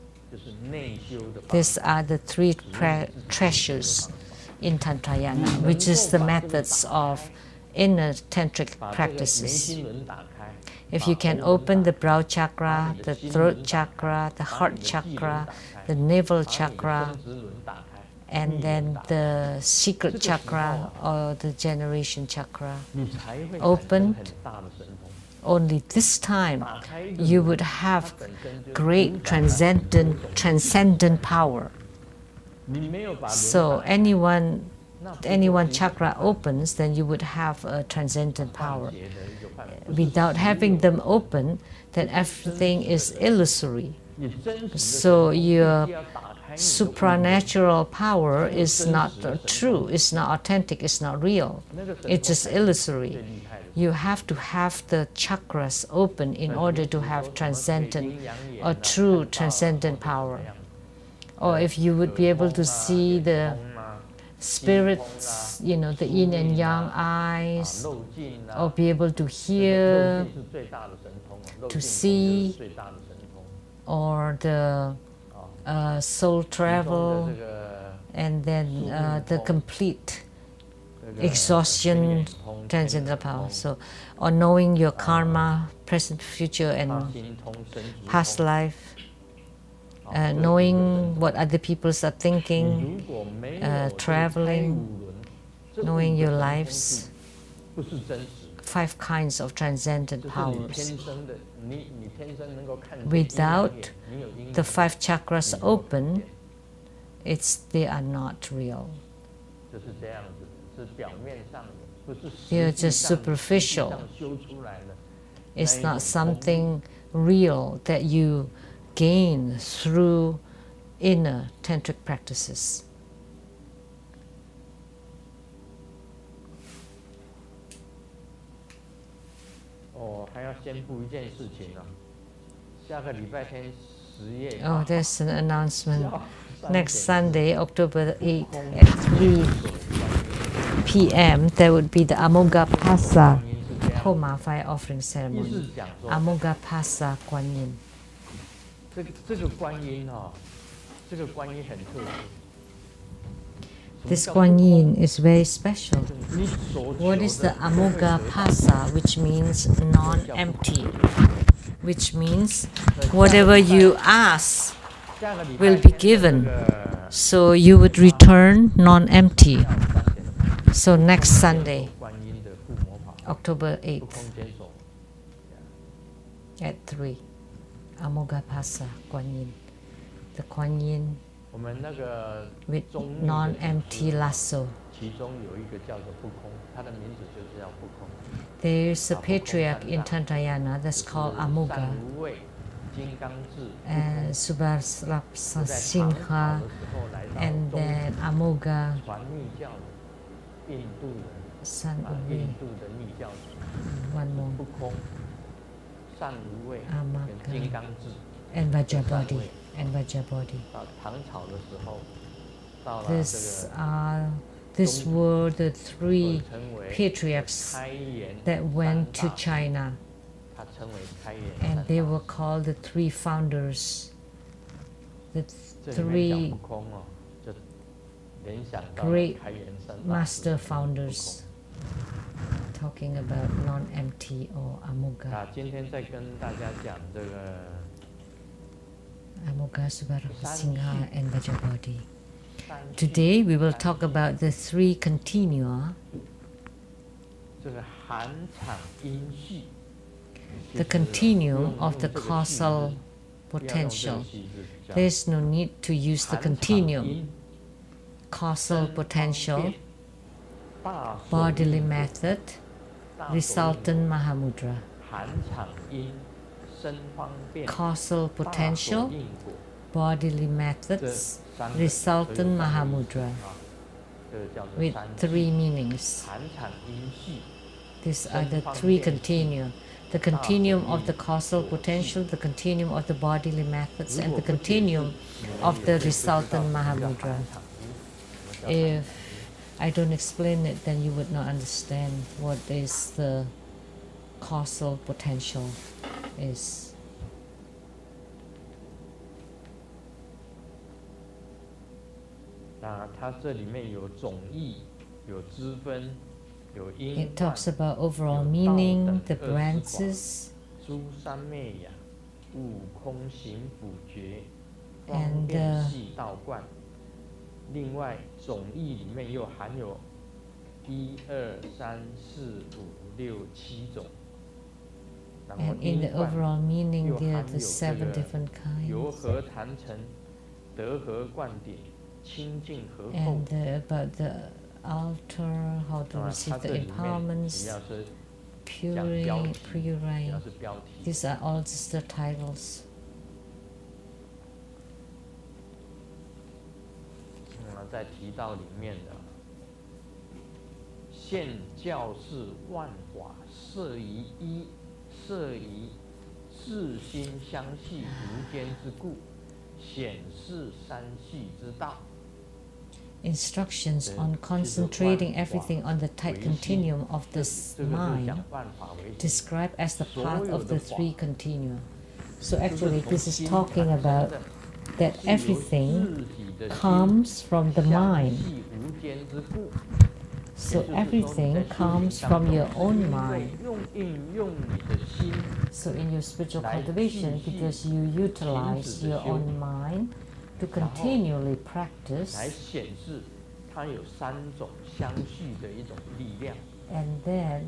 These are the 3 treasures in Tantrayana, which is the methods of inner tantric practices. If you can open the brow chakra, the throat chakra, the heart chakra, the navel chakra, and then the secret chakra or the generation chakra opened, only this time you would have great transcendent power. So anyone chakra opens, then you would have a transcendent power. Without having them open, then everything is illusory. So your supernatural power is not true, it's not authentic, it's not real. It's just illusory. You have to have the chakras open in order to have transcendent or true transcendent power. Or if you would be able to see the spirits, the yin and yang eyes, or be able to hear, to see, or the soul travel, and then the complete exhaustion, transcendental power. So, or knowing your karma, present, future, and past life, knowing what other people are thinking, traveling, knowing your lives, 5 kinds of transcendent powers. Without the 5 chakras open, they are not real. They are just superficial. It's not something real that you gain through inner tantric practices. Oh, there's an announcement. Next Sunday, October 8th at 3 p.m., there would be the Amogapasa Homa fire offering ceremony. Amogapasa Guan Yin. This Guan Yin is very special. What is the Amogapasa, which means non-empty? Which means whatever you ask will be given. So you would return non-empty. So next Sunday, October 8th at 3, Amogapasa Guan Yin. The Guan Yin with non-empty lasso. There is a patriarch in Tantrayana that's called Amoga, and Subhasrapsasimha, and then Amoga, San Uwe, one more, Amaga, and Vajrabodhi. and Vajrabodhi. 到唐朝的时候，到了 These were the 3称为 patriarchs 开元 that went to 三大 China, 他称为开元 and 三 they 大 were called the 3 founders. The 这里面讲 3不空哦，就联想到 great 开元三大 master 是不 founders, 空 talking about non-empty or amoga. 今天再跟大家讲这个 Amoga, Subharapasingha, and Vajrabodhi. 三系 Today we will talk about the 3 continua, 这个含场因序 the continuum of the causal 不要用这个 potential. 系是比较 There's no need to use the 含场 continuum. 因 Causal 生方 potential, 便大受 bodily 因果 method, 大受因 resultant Mahamudra. 含场因生方便 Causal 大受 potential, 因果 bodily 这 methods, 3个 resultant Mahamudra, 这个叫做 with 三 3 meanings. 含场因序 These are the 3 continua. The continuum of the causal potential, the continuum of the bodily methods, and the continuum of the resultant Mahamudra. If I don't explain it, then you would not understand what is the causal potential is. 那它这里面有总义，有支分，有因 It 断 talks about overall meaning, the branches, 诸三昧雅，悟空行辅觉， And, 方便系道观。另外，总义里面又含有1、2、3、4、5、6、7种。然后 and in the 因断 overall meaning 又 there 含 are 有 the 这 7个 different 由 kinds. 合坛成，得合灌顶，清净合后。 And about the altar, how to 它 receive 这 the 里面主 empowerments, 要是 purine, 主 purine. 要是标题。 These are all just the titles. 在提到里面的，现教是万法摄于一，摄于自心相系无间之故，显示三系之道。 Instructions on concentrating everything on the tight continuum of this 这个是 mind, 讲万法为心。 described as the path of the 3 continua. So actually this is talking about that everything comes from the mind. So everything comes from your own mind. So in your spiritual cultivation, because you utilize your own mind to continually practice, 来显示它有3种相续的一种力量。 and then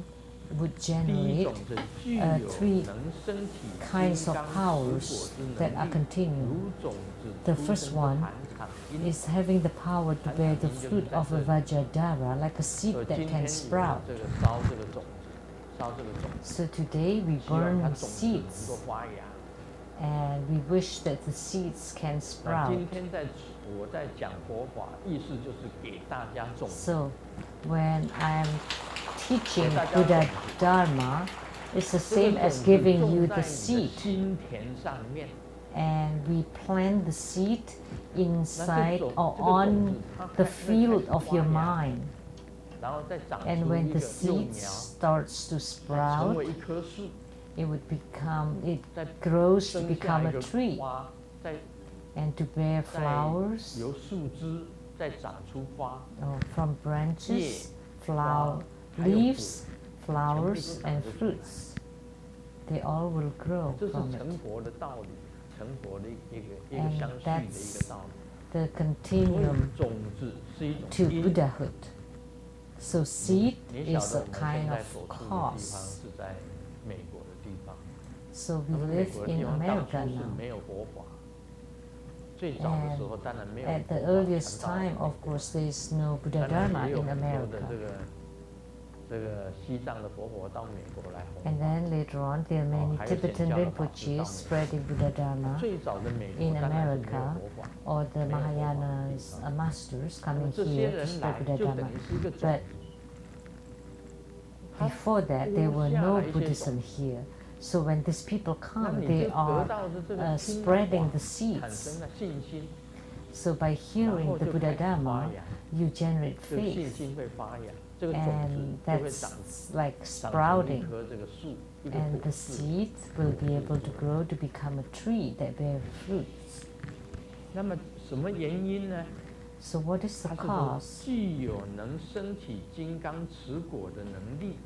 would 第一 generate 种是具有 3能身体 kinds of 金刚 powers 持果之 that 能 are 力， continuum. 如种子 The 出 first 生之 one 含场因。 is having the power to bear the fruit of a Vajradhara, like a seed 所以 that 今 can 天 sprout. 这个烧这个种子，烧这个种子， So today we 希望它 burn 种子能够 seeds, 发芽。 and we wish that the seeds can 那 sprout. 今天我在讲佛法，意思就是给大家种子。 So when I'm teaching Buddha Dharma, it's the 这 same 个 as 种子 giving 种 you 在 the 你的 seed, 心田上面。 and we plant the seed 那 inside 这 or 个种 on 子它 the 会 field of 开 your 始发芽， mind. 然后再长 And 出 when 一 the 个幼 seed 苗， starts to 成 sprout, 为一棵树， it would become, it 再 grows to 生 become 下 a 一个 tree, 花，再 and to bear 再 flowers, 由树枝再长出花， from branches, 叶、 flower, 还有 leaves, 果， flowers, and fruits. They all will grow 这是 from 成 it. 佛的道理，成佛的一个 And 相续的一个道理。 The 所以 continuum 种子是一种 to 因。 Buddhahood. So seed 你晓 is 得 a 我们 kind 现在 of 所住的地方 cause. 是在美国的地方， So 那 we 么美 live 国的地 in 方当初 America 是 now. 没有佛法，最早的时候当然没有 At 佛 the 法 earliest 传到 time, of course, there is no Buddha 当然 Dharma 也有 in 很多的 America. 这个西藏的佛陀到美国来弘 And 法。 then later on, there are many 还有显 Tibetan 教的法师到 Rinpoches 美 spreading Buddha Dharma, 最早的美国 in 当然是没有 America, 佛法， or the 没有佛法的地 Mahayana's 方。 masters 那么 coming 这些 here to 人 spread 来 Buddha 就等 Dharma. 于是一个种 But 子，他 before that, there were 播下 no 来一些种 Buddhism 子， here. So when these people 那 come, 你 they 就得 are 到的这个听的 spreading 话 the 产 seeds. 生了信心， So by 然 hearing 后 the 就 Buddha 开始发 Dhamma, 芽， you generate 这个信 faith, 心会发芽，这个种 and 子就会长 that's like 长成一 sprouting, 棵这个树，一个 and 果 the 树。 seeds will be able to grow to become a tree that bears fruits. 那么什么原因呢？ So what is 它 the 是说 cause? 具有能生起金刚持果的能力，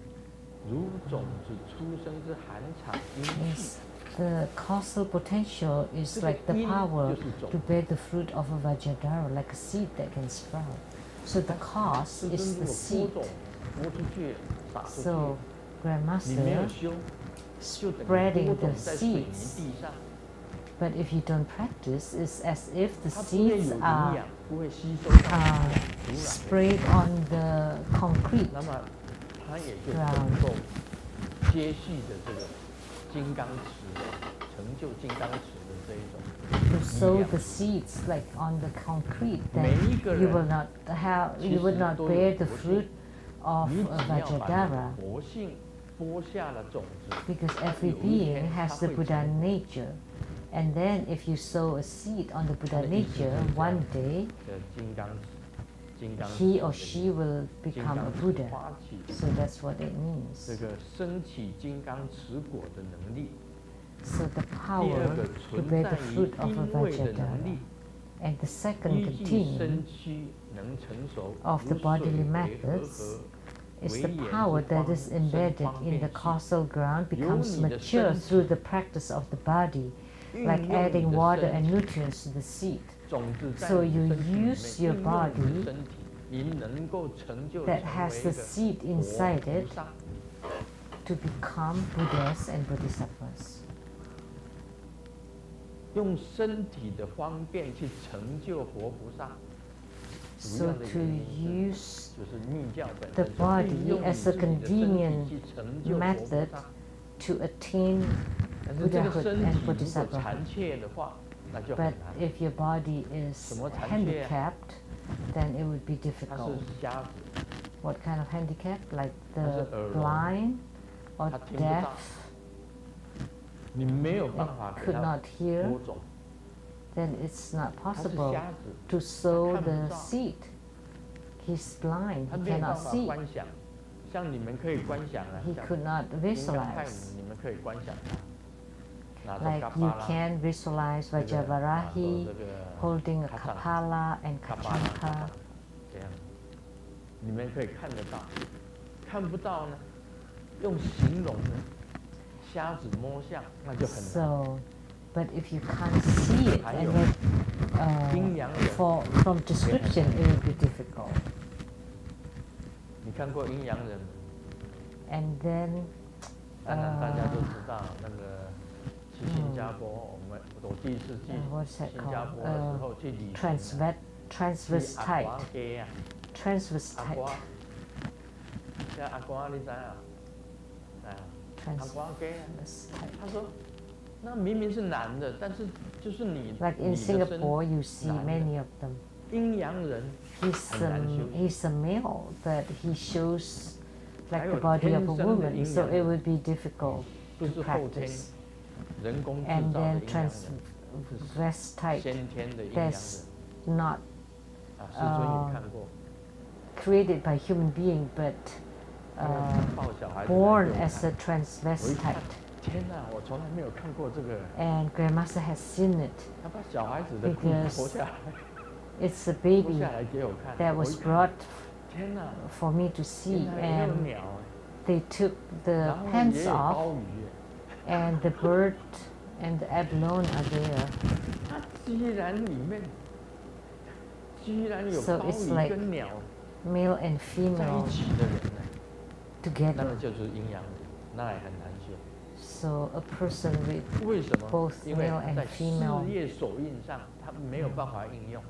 如种子出生之寒场阴气。 Yes, the causal potential is 这个 like the 因 power 就是种 to bear the fruit of a Vajradhara, like a seed that can sprout. So the cause 师 is 尊 the 如果播 seed. 种，播出去，撒出去， So 你没有 Grandmaster 修，就等于 spreading 播 the 种在水泥 seeds. 地上， But if you don't practice, it's as if the 它不会有 seeds 营 are 养，不会吸收到土壤。 sprayed on the concrete 那么它也就能够接续的这个金刚持，成就金刚持的这一种。 to sow the seeds like on the concrete. Then 每一个 you 人 will not have, 其 you 实 will not 都有 bear the 活 fruit 性， of 你 a 只要把你 Vajradhara, 的活性播下了种子， because every 有一天 being 它 has the 会 Buddha 成果。 nature. And then if you sow a seed on the Buddha 它的意思 nature, 就是这 one 样 day 的金刚持，金刚 he 持 or 的 she 意思 will 金 become 刚 a 持 Buddha. 发起 So that's what it 这 means. 个升起金刚持果的能力。 So the 第 power 二个 to 存 bear 在 the 于 fruit of a 因位的能 Vajradhara. 力， And the second 依据 continue 身躯能成熟， of 如 the 水 bodily 为和 methods 合， is 为 the 眼 power 之 that 方 is 生 embedded 方 in 便 the 气， causal ground 由 becomes 你的 mature 身 through 体 the practice of the body, 运 like 用你 adding 的 water 身 and 体， nutrients to the seed. 种子在 So 你 you 的身体里 use 面 your 运用你 body 的身体，你能够成就成 that 为 has 一 the 个 seed 活 inside 菩 it 萨。 to become Buddhas and Bodhisattvas. 用身体的方便去成就活菩萨，主 So 要的 to 原因 use 就是密教本 the 身说运 body 用你 as 自 a 己的身体 convenient 去成就活菩 method 萨。 to attain 但是这个 Buddhahood 身 and 体如果 Bodhisattvahood. 残缺的话，那就很 But 难。 if your body is 什么残缺啊？ handicapped, then it would be 他是 difficult. 瞎子， What kind of handicap? Like 他是 the 耳聋， blind or 他听不 deaf 到，你没有办 and 法给 could 他 not hear, 播种， then it's not 他是 possible 瞎子， to sow 他看不 the 到。 seed. He's blind, 他 he 没有办 cannot 法 see, 观想，像你们可以观想啊， he 像 could not 金刚泰 visualize. 你们可以观想它，拿着 Like 嘎 you 巴拉， can visualize 这个拿着 Vajravarahi 这个 holding a 卡掌 kapala and 嘎巴拉，嘎巴 kachanka. 拉这样，你们可以看得到，看不到呢，用形容呢，瞎子摸象那就很难。 So, but if you can't see it 还 and 有 then 阴阳人， from description it would be difficult. 你看过阴阳人吗？ And then 当然大家都知道那个去新加坡，我第一次去 what's that 新加 called? 坡的时候去旅行啊，去阿 Transvestite. 瓜街啊，阿 Transvestite. 瓜，叫阿瓜你知啊？阿瓜街啊， Transvestite. 他说那明明是男的，但是就是你 Like 你 in 的身 Singapore, you see 男的 many of them. 阴阳人 He's 很难修。 he's a male, but he shows like 还 the 有 body of a 天生的 woman, 阴 so 阳 it 人， would be difficult 不 to 是后天 practice. 人工制 And 造的 then 阴阳人， transvestite, 先天的阴阳人 that's not 啊，师尊也看过。 created by human being, but 抱小孩子 born 来给我 as a 看，我一看 transvestite. 天哪，我从来没有看过这个。 And Grandmaster has seen it. 他把小孩子的裤 Because 脱下来， It's a 脱 baby 下来给我看。 that 我 was 一看 brought 天哪， for me to see, 原来也有 and 鸟， they took the 然后 pants 也有 off, 鲍鱼。 and the bird and the abalone are there. 它居然里面居然有 So 鲍 it's 鱼 like 跟鸟 Male and 在 female 一起的人呢，那 together. 个就是阴阳人，那也很难修。 So a person with 为什么 both？ 因为 male and 在事 female 业手印上，他没有办法应用。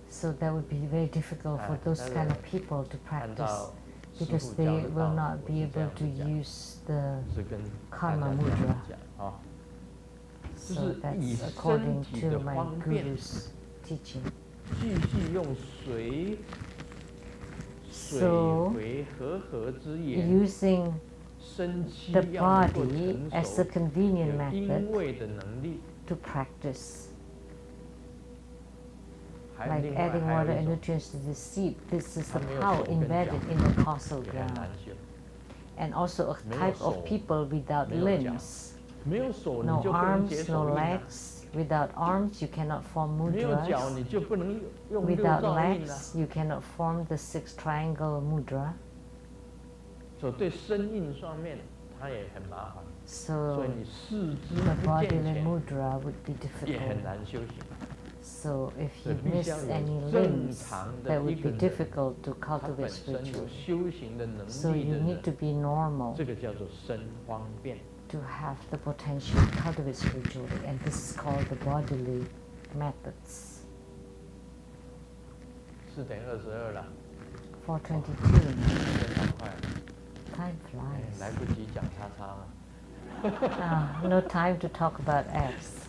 so that would be very difficult for those kind of people to 按 practice 照师 because 父教 they 的 will 道理， not 我 be 是这 able 样 to 子讲， use the 是跟大 karma 家这 mudra. 样讲啊。 So 就是以 that's according 身体 to 的 my 方便， guru's teaching. 继续用水 So 为和合之言， using the body as a convenient 有因 method 位的能力。 to practice. 还有 Like 另外 adding 还 water 有 and 一种 nutrients to the seed, this is 他没有 somehow 手跟 embedded 脚 in the causal 也很 ground. 难修。 And also a 没有 type of 手 people without 没有脚 limbs, 没有手你 no 就不能结 arms, 手 no 印啊， legs. Without arms, you cannot form 没有脚 mudras. 你就不能用六 Without 照印啊。 legs, you cannot form the 6 triangle mudra. 所以对身印上面它也很麻烦， So 所以你四肢 the 不健 bodily 全 mudra would be 也很 difficult. 难修行。 So if 所以 you 必 miss 须要有 any 正 limbs, 常 that 的一 would 个 be 人， difficult to 他 cultivate 本身有 spiritually. 修行的能 So 力 you 的 need 人， to be normal 这个叫做身方便。 to have the potential to cultivate spiritually, and this is called the bodily methods. 4:22了， 4:22. 时间好快， Time 哎 flies. 来不及讲叉叉了。 No time to talk about X.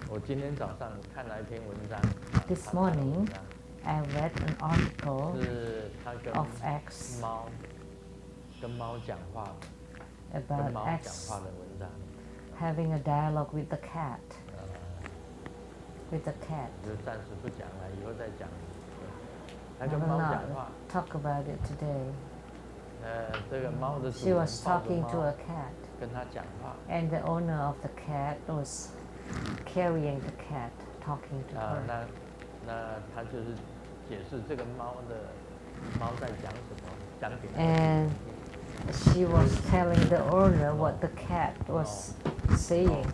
我今天早上看了一篇文章 This 叉叉的文 morning, 章 I read an article 是他跟 of X 跟猫讲话，跟 about 猫讲 X 话的文章。 having a dialogue with the cat. With the cat. 就暂时不讲了，以后再讲。他 I 跟 will 猫 not 讲话， talk about it today. 这个猫的主 She 人 was 抱着 talking to 猫 a cat, 跟他讲话， and the owner of the cat was carrying the cat, talking to 那他就是解释这个猫在讲什么，讲给他 And 听。 she was telling the owner what the cat was saying.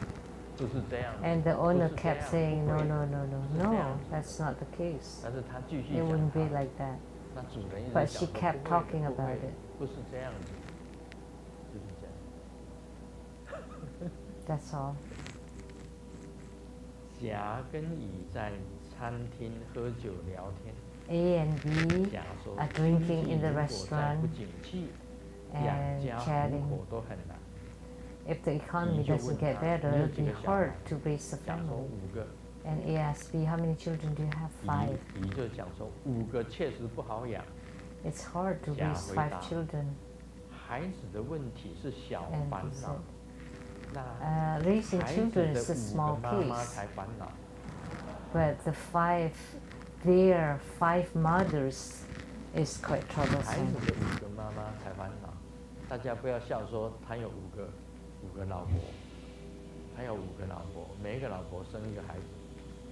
不是这样的， And the owner 不是这 kept 样 saying, 不 no, 会 no, no, no, 不是这 no, 样 that's not the case. 但是他继续 It 讲 wouldn't be 他 like that. 那主人一直 But 讲 she 说 kept 不会的 talking 不会 about 的 it. 不是这样子，就是这样。 That's all. 甲跟乙在餐厅喝酒聊天， A and B 甲说 are 经 drinking 济 in the 如果再 restaurant 不景气，养 and 家糊 chatting. 口都很难。 If the economy 你就 doesn't 问 get 他 better, 你有 it'll 几 be 个小 hard 孩？ to raise a 甲说 family. 5个， And A asks B, how many children do you have? 5. 乙就讲说5个确实不好养， It's hard to 甲 raise 回 5答 children. 孩子的问题是小 And 烦 he 恼 said,，那 raising 孩子 children 的 is a 5 small 个妈妈 case, 才烦恼。 but their 5 mothers is quite 孩 troublesome. 子的5个妈妈才烦恼，大家不要笑说他有5个老婆，他有5个老婆，每一个老婆生一个孩子。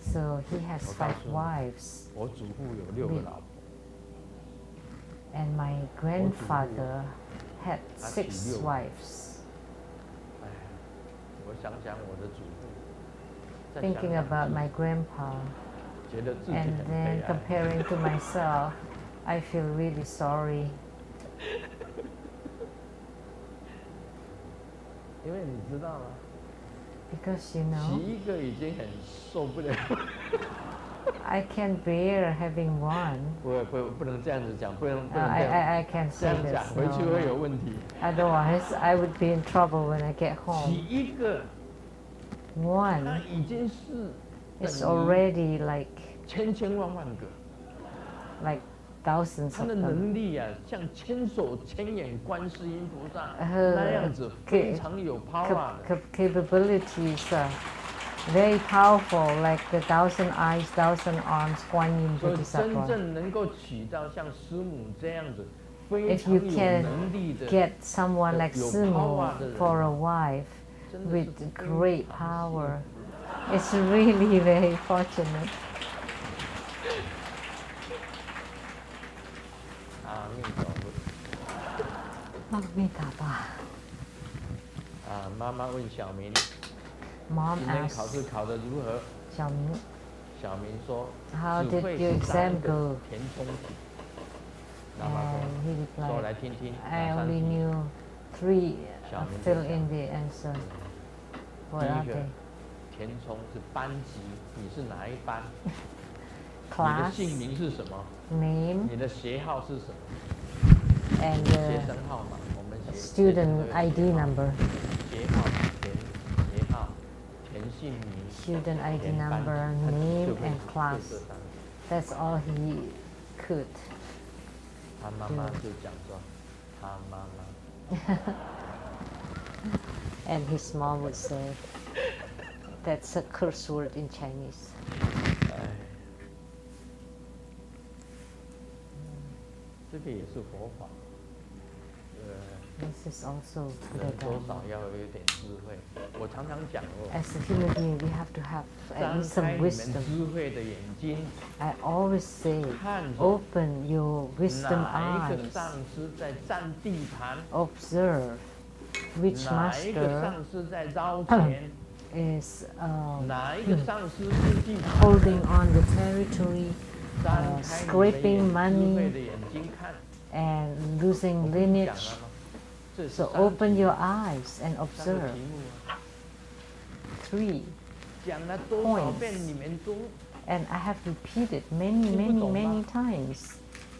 So he has 我告 5 诉你 wives, 我祖父有6个老婆， and my grandfather had 6 6 wives. 哎，我想想我的祖父，再 Thinking 想想 about 自己 my grandpa 觉得自己 and 很 then 悲哀。 comparing to myself, I feel really sorry. 因为你知道吗？ Because you 洗 know, 一个已经很受不了。 I can't bear having one. 不能这样子讲，不能这样 I can't 这 say 样讲， this. 回去 No, 会 no. 有问题。 Otherwise, I would be in trouble when I get 洗 home. 一个，它 One 已经是 is 等于 already like 千万个。 thousands 他 of 的 them. 能力啊，像千手千眼观世音菩萨呃那样子，非常有 power 的。 Capabilities are very powerful, like the 1,000 eyes, 1,000 arms, Guan Yin 所以真 Bodhisattva. 正能够娶到像师母这样子，非 If 常 you 有 can 能力的， get someone like 有 Simu power 的人， for a wife 真的是 with 非 great 常 power, it's really very fortunate. 阿弥陀佛。阿弥陀佛。妈妈问小明， Mom 今天考 asked 试考得如何？ Xiaoming, 小明说 How 只 did 会 your 3 exam 个 go? 填充题。妈妈 and he 说来 replied, 听听， I 哪3 only 题？ knew 3. Xiaoming Fill 就 in the answer. What 第 are 一个 they? 填充是班级，你是哪一班？你的 Class, 姓名是什么？ name, 你的学号是什么？ and 学生号码，我们写 student 学 ID 生号 number. 学号填学号，填姓名， Student ID 填班 number, 他 name 就会 and 就 class. 这3个 That's all he could. 他妈妈就讲说，他妈妈。And his mom would say, that's a curse word in Chinese. 这个也是佛法。This is also 人 Buddha 多 Dharma. 少要有点智慧。我常常讲哦， As a human being, we have to have at 张 least 开 some 你们 wisdom. 智慧的眼睛， I always say, 看着 open your wisdom 哪一个 eyes. 上师在占地盘， Observe which 哪一个 master 上师在捞钱， is 哪一个上师是地盘， holding on the territory, 张开你们 scraping 智慧 money 的眼睛看。 and 我 losing 不是讲 lineage. 了吗？这是 So 三 open 题 your eyes and 三个 observe. 题目啊， 3. 讲了多少遍你们都， And I have repeated many, many, many times.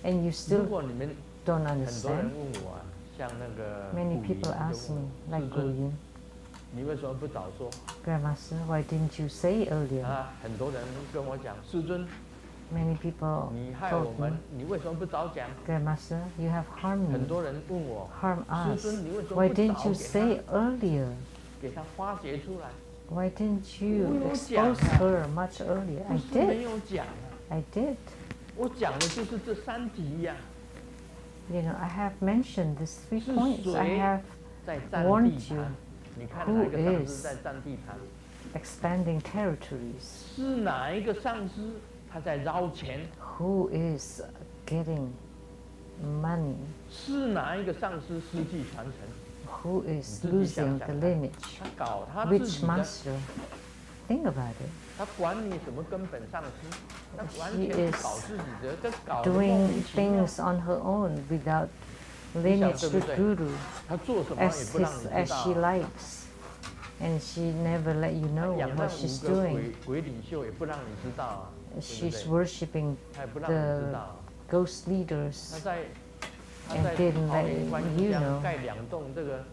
And you 如 still 果你们 don't 很多人 understand. 问我啊，像那个 Many 古云 people 就 ask 问 me, 我 like 师尊 Gu Yin, 你为什么不早说 Grandmaster, why didn't you say earlier? 啊？很多人跟我讲，师尊， Many people 你害我 told 们 me, 你为什么不早讲？ Grandmaster, you have harmed 很 me, 多人问我， harm 师 us. 尊，你为什么 Why 不早 didn't you 给 say 他 earlier? 给他发掘出来？ Why didn't 我 you 有讲 expose 啊， her much earlier? 不 I 是没 did. 有讲啊， I did. 我讲的就是这三题呀， You know, I have mentioned these 3 是 points. I 谁 have 在占 warned 地 you 盘？你看 who 哪一个上 is 师在占地盘？ expanding territories. 是哪一个上师他在捞钱？ Who is getting money? 是哪一个上师失去传承？ Who is 你自己想 losing 想 the 看 lineage? 他搞他自 Which 己的， master? Think about it. 他管你什么根本上师？他完 She 全 is 是搞自己的，这搞得莫 Doing 名其妙。 things on her own without 你想 lineage 对不 to 对？ guru 他做什么也 as 不让你 as 知 she 道啊。 likes, and she never let you 他 know 养那 what she's 5个 doing. 鬼领袖也不让你知道啊，对不 She's 对？ worshipping 他也不让你知 the 道啊。 ghost leaders. 他在 And didn't 桃 let 园观 you 音乡 know. 盖2栋这个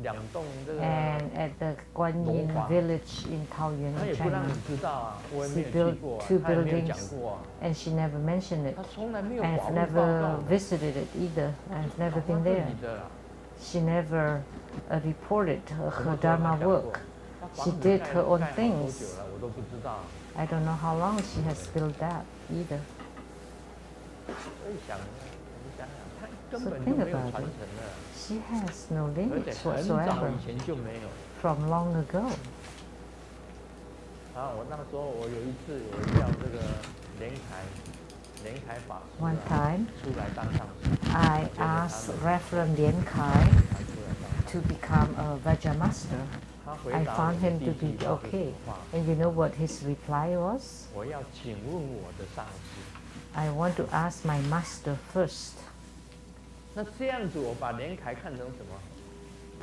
And at the Guan Yin 楼房 village in Taoyuan, 他也 in 不让 China, 你知道啊，我也 she 没有去 built 过啊， 2他也没有讲 buildings, 过啊， and she never mentioned it. 他从来没有 I've 保护报 never 告的， visited it either. I've 搞 never 他 been 自 there. 己的啦。 She never reported 什 her 么时候他 Dharma 讲 work. 过？他 She 房子 did 盖 her own 盖好多 things. 久了，我都不知道。 I don't know how long she has built that either. 我一想，你想想，他根 So 本 think 就没有 about 传 it. 承了， She has no 而且 lineage 很早 whatsoever 以前就没有。 from long ago. 啊，我那时候我有一次我叫这个连凯法师 One 啊 time, 出来当上师， I asked Reverend Lian Kai 他出来当上师， to become a Vaja master. 他回 I 答 found 我 him 第 to 一句 be 话是什 okay. 么话？ And you know what his reply was? 我要请问我的上师。 I want to ask my master first. 那这样子，我把连凯看成什么？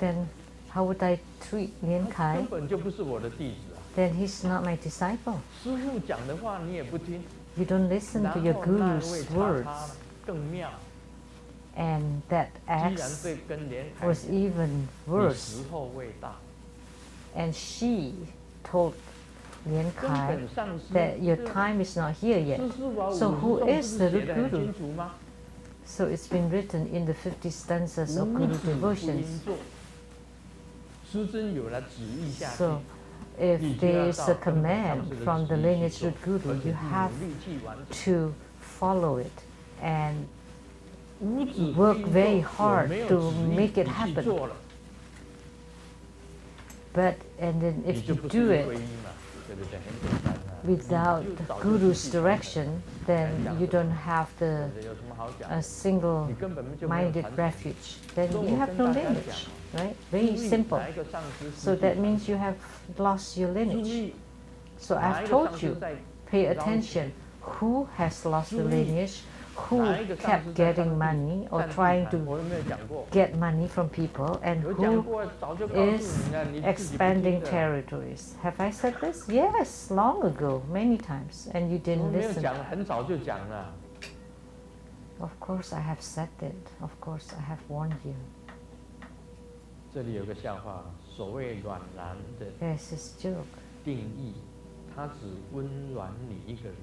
Then how would I treat Lian 他 Kai? 根本就不是我的弟子啊！ Then he's not my disciple. 师父讲的话你也不听， You don't listen 然 to 后 your 那位 guru's 叉 words. 叉更妙， And that 居然 axe 对跟连凯 was 讲 even 你 worse. 时候未到， And she told Lian 根 Kai 本上师 that your time is not here yet. 师父把So 50 who 颂 is 是 the 不是写得很 guru? 清楚吗？ So it's been written in the 50 stanzas of 无 Guru 子不 devotions. 应做，师尊有了旨意下去， So if 你就 there 要 is 照 a 根本上 command 师的 from the 旨意去 lineage 做 root guru, 而且 you 是 have 努力去完成。 to follow it and 无子不 work 应 very 做， hard 我没有 to 旨意 make it 你去 happen. 做了， But and then 你 if 就 you 不 do 是 it 皈依嘛，对不对？很简单啊。 without 你就 the 早就 guru's 去传承 direction, then you don't have 对 the 不对？有什么好讲 a 的？ single 你根本就没有 minded 传承。 refuge. Then 所以 you 我 have 跟 no 大家讲 lineage, right? 注 Very 意 simple. 哪一个上师 So 失去 that 传 means 承 you have lost your 注 lineage. 意 So 哪 I've 一个上 told 师 you, 在 pay 捞 attention. 钱， Who has lost the 注意 lineage? Who 哪一个上 kept 师在 getting 占 money 地 or 占地 trying 盘？ to 我有没有讲过？ get money from people, and 有讲 who 过，早就告诉 is 你了，你自己不 expanding 听的。 territories? Have I said this? Yes, long ago, many times, and you 我 didn't 没有 listen. 讲，很早就讲了。 Of course, I have said it. Of course, I have warned you. 这里有个笑话，所谓软男的 There's this joke. 定义，他只温暖你一个人，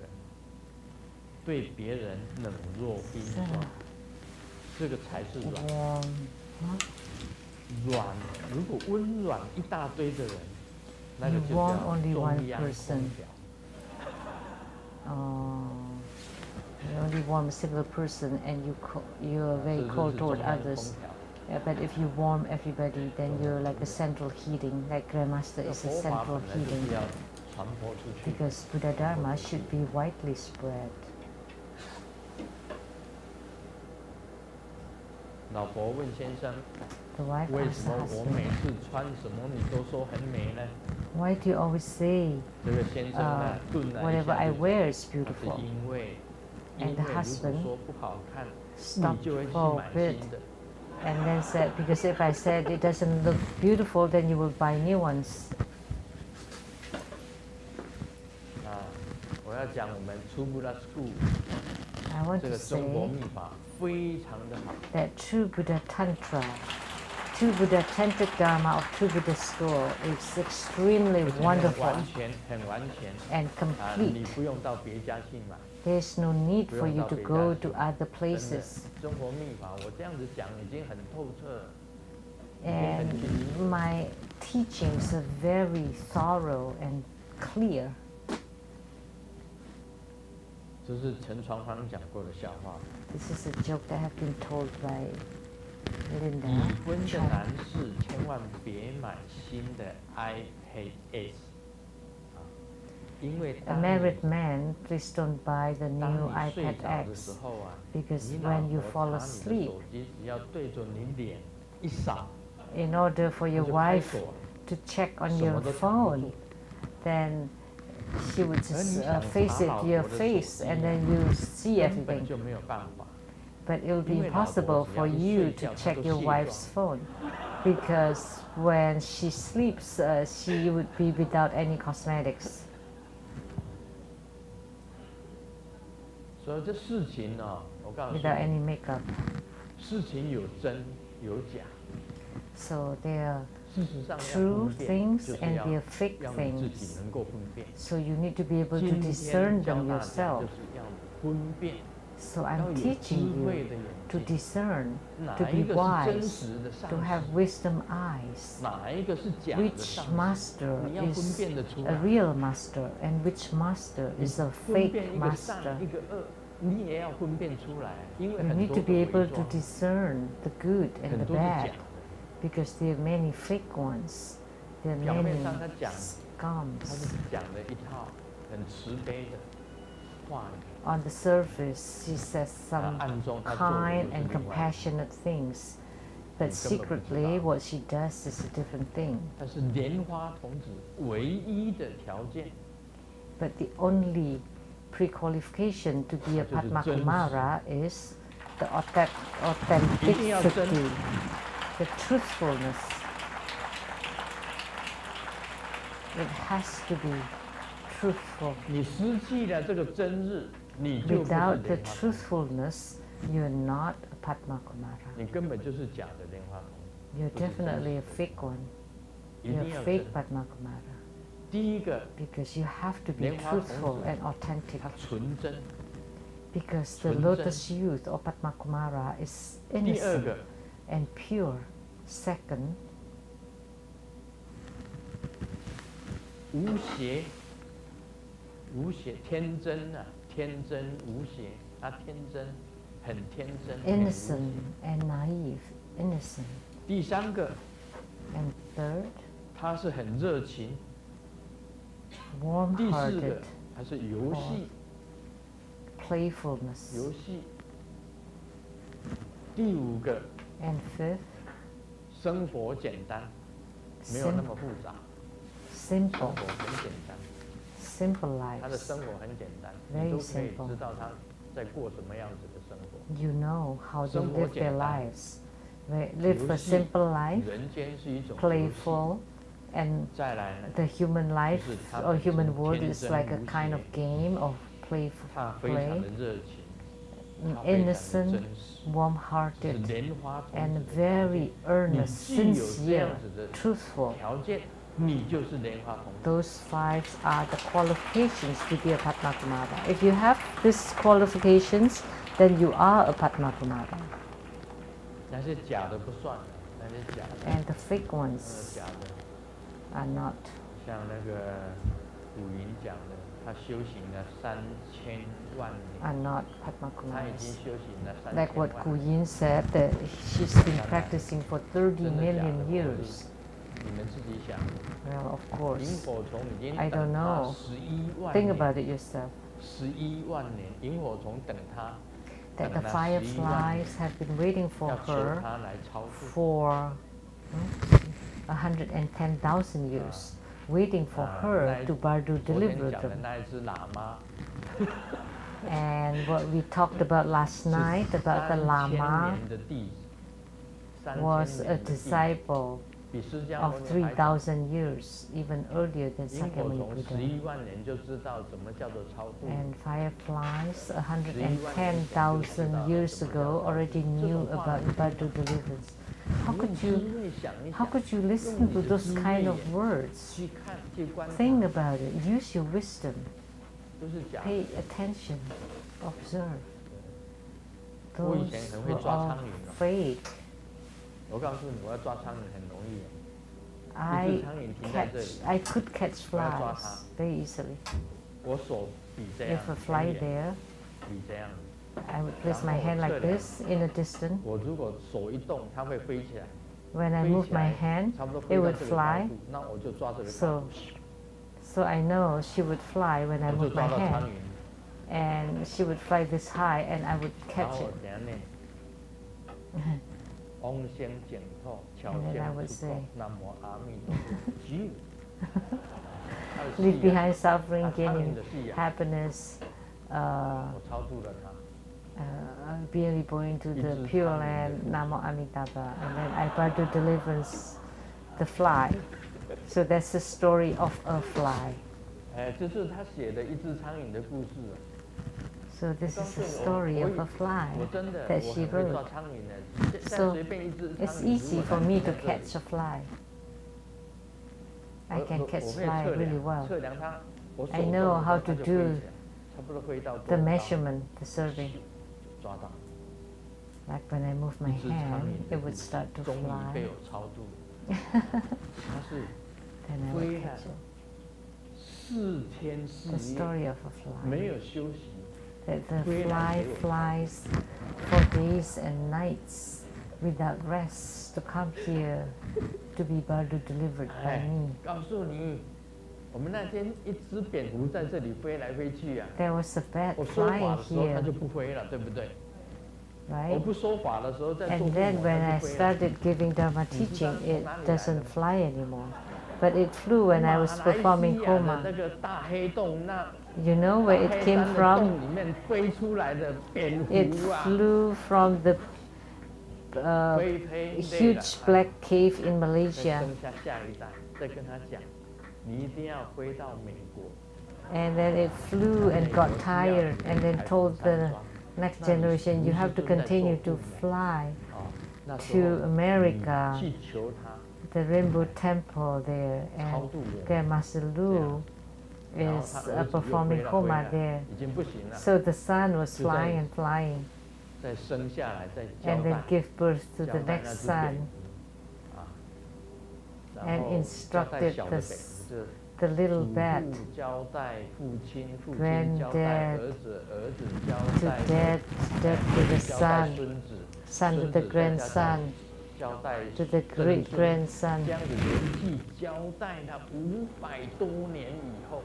对别人冷若冰霜。这个才是软。 warm. Huh? 软，如果温软一大堆的人，那个 You 就 warm 叫 only 中 one 央空 person. 调。 You only warm a single person, and you are very 这就 cold 是 toward 中央 others. 空调。 Yeah, but if you warm everybody, then you're like a central heating. Like Grandmaster 这 is a 佛法 central 本来就是 heating. 要传播出去。 Because Buddha Dharma should be widely spread. 老婆问先生， The wife 为 asked 什 the 么我每 husband, 次穿什么你都说很美呢？ why do you always say 这个先生呢，顿了一 whatever 下 I 就 wear is 说，那是 beautiful? 因为 And the 如果 husband 说不好看， stopped 你就会去 for a 买 bit 新的。 and then said, because if I said it doesn't look beautiful, then you will buy new ones. 我要讲我们初步的 school I want 这 to 个中国 say 秘法非常的好。 that true Buddha Tantra, true Buddha Tantric Dharma of true Buddha school is extremely 很 wonderful 完全，很完全。 and 你 complete. 不用到别家去买。 There's no need for you to go to other 真的 places. 中国秘法，我这样子讲已经很透彻了。已经很 And 清楚。 my teachings are very thorough and clear. 这是陈传芳讲过的笑话。 This is a joke that have been told by 已 Linda. 婚的男士千万别买新的 iPad， 因为 A married man, please don't buy the 当 new 你睡 iPad 着的时 X 候啊， because 你老 when you 婆 fall 查你的 asleep, 手机，只要对着你脸一扫， in order for 它 your 就开 wife 锁了， to check on 什 your 么都藏不 phone, 住。 then she would 而 just 你想 face 查 it 老 to your 婆的手 face 机 and 啊 then you see 根本 everything. 就没有办法。 But it will be 因为老婆 impossible 只 for 要一 you 睡 to 觉，她 check 都 your 卸 wife's 妆。 phone because when she sleeps, she would be without any cosmetics. 所以这事情呢，我告诉 Without 你， any makeup. 事情有真有假。 So there are 事实上要 true 分辨， things 就是 and 要 there are fake 让你自己 things. 能够分辨。 So you need to be able to 今 discern 天教 them 大家 yourself. 就是要分辨， So 要 I'm 有智 teaching 慧 you 的眼 to 睛， discern, 哪 to 一 be 个是真 wise, 实的上 to have 师， wisdom eyes. 哪一个是假的 Which 上师， master 你要分 is 辨得出 a 来。 real master and which master 你 is a 分 fake 辨一个善 master. 一个恶，你也要分辨出来，因为 You 很 need 多 to 的 be 伪 able to 装， discern the good and 很 the 多是假 bad 的。 because there are many fake ones. There are 表面 many 上他讲，他是 scums. 讲了一套很慈悲的话语， On the surface, she says some 暗中他做的 kind 就是 and 另外。 compassionate things, but 你根本不知 secretly 道。 what she does is a different thing. 但是莲花童子唯一的条件， But the only pre-qualification to be a 就是 Padma 真实。 Kumara is the 一定要真实。 authenticity, the truthfulness. It has to be truthful. 你失去了这个真日，你就不是 Without the 莲花童子， truthfulness, you're not a Padma Kumara. 你根本就是假的莲花童子。 You're 不是真实 definitely a fake one. 一 You're 定要 a 真 fake。Padma Kumara. 第一个， Because you have to be 莲花童 truthful 子 and authentic. 它纯真； Because the 纯真。 lotus youth or Padma Kumara is 第二 innocent 个， and pure. Second, 无邪，无邪，天真啊，天真无邪，他天真，很天真，很无邪。 innocent and naive. Innocent. 第三个， And third, 他是很热情。第四 warm-hearted 个，他是游戏， playfulness. 游戏。第五个， And fifth, 生活简单，没有那么复杂，生 simple. 活很简单， Simple 他的 lives. 生活很简单， Very 你都可以 simple. 知道他在过什么样子的生活。 You know how they 生活 live their 简单。 lives. They live a 游戏 simple life, 人间是一种游戏。 playful, and 再来呢， the human life 就是他 or 本身 human world 天 is 真 like a 无 kind of 邪 game of playful 他非常 play, 的热情， 他非常的 innocent, 真实，是 warm-hearted, 莲花童 and 子的条 very 件。 earnest, 你既有这 sincere, 样子的 truthful. 条件，你就是莲花童子。 Those five are the qualifications to be a Padma Kumara. If you have these qualifications, then you are a Padma Kumara. 那些假的不算，那些假的。 And the fake ones 假的 are not. 像那个古云讲的，他修行了3000万年， Are not 他已经 Padma 修行了3000 Like what 万 Gu 年。 Yin said, that she's been practicing for 30 million years. 你们自己想， Well, of 萤 course. 火虫已经 I 等 don't 他 know. 11万 Think 年 about it yourself. ，11万年，萤火虫等他， That 等 the 了11万年 fireflies have been waiting for 要求 her 他来超度。 for 110,000 years, waiting for her to Bardu 昨天 deliver 讲的 them. 那一只喇嘛， And what we talked about last night about the 3000 Lama 年的弟子， was 3000 a 年的弟子 disciple 比释迦 of 牟尼还早。 3,000 years, even earlier than 萤火 Sakyamuni 虫 Buddha. 11万年就知道什么叫做超度。 And fireflies 110,000 years ago already knew about Bardu deliverance. How 用 could 智 you 慧想一 how 想， could you listen to those kind of words? 去看去观察， Think about it. Use your wisdom. 都是假的。 Pay attention. Observe. 我以 Those 前很会 were 抓 all 苍蝇哦。 fake. 我告诉你，我要抓苍蝇很容易。 I could catch 我要抓 flies 它。 very easily. 我手比这样 If，a fly 很远 there, 比这样。 I would place my hand like this in a distance. 我如果手一动，它会飞起来， When I 飞 move 起 my 来 hand, 差不多 it 飞到 would 这个高 fly. 度，那我就抓这个高 So 度， So I know she would fly when I 我就 move 抓 my 到苍 hand, 蝇， and she would fly this high, and I would 然 catch 后 it. 怎样呢？嗡声减透，悄 And then I 声 would 出 say 口，南无阿弥陀佛，啾。 Leave behind suffering, 它苍蝇 gaining 的信仰， happiness, 我超度了它。 being reborn to the It's Pure a Land, Namo Amitabha, and then I brought to deliverance the fly. So that's the story of a fly. 哎，这是他写的一只苍蝇的故事啊。 So this is the story of a fly 我真的 that 我 she 很会 wrote. 抓苍蝇的，现在 So 随便一只苍 It's 蝇， easy 如果 for 它 me 停 to 在这里 catch a fly. I 我 can 我 catch 我会 fly 测 really 量 well. 测量它，我手 I 动 know 的时 how 候 to 它就飞 do 起来，差不多飞到 The 多高 measurement, the survey. 抓到， Like when I move my 一只苍 hand, 蝇 it 的 would start to 终于被 fly. 我超度，它是 Then I 飞 would 了 catch it. 4天 The 4夜， story of a 没 fly. 有休息， That the 飞来 fly 给我 flies for days and nights without rest to come here to be Bardu delivered by 哎 me.，告诉你，我们那天一只蝙蝠在这里飞来飞去啊， There was a bat 我说法 flying 的时候它 here, 就不飞了，对不对？我 right? 不说法的时候在做 And then 梦 when 它 I 就飞了。 started giving Dharma teaching, it doesn't fly anymore. But it flew when I was 马来 performing 西亚的那 Koma. 个大黑洞，那 You know 大 where it 黑 came 山的 from? 洞里面飞出来的蝙 It 蝠啊， flew from the 飞累了 huge black cave in 再 Malaysia. 生下下一代，再跟他讲，你一定要飞到美国。 And then it flew and got tired and then told the next generation, you have to continue to fly 哦，那时 to 候 America, 去求他， the Rainbow Temple there, 超 and 度人， Grandmaster Lu 然后 is 他儿子又 performing 飞了 Koma there. 已经不行了， So the son was 就在 flying and flying, 再生下来，再交 and then 代 give birth to 交 the 代 next 那只 son 蝙蝠啊，然 and 后交代 instructed 小的 the 蝙蝠就 the little 祖 bat 父交代父亲，父亲 Granddad 交代儿子，儿子交 to 代 dad, dad to the 交代 son, 孙子， son to 孙 the 子再交代 grandson, 交代 to the 曾 great 孙 grandson, 这样子连续交代了500多年以后，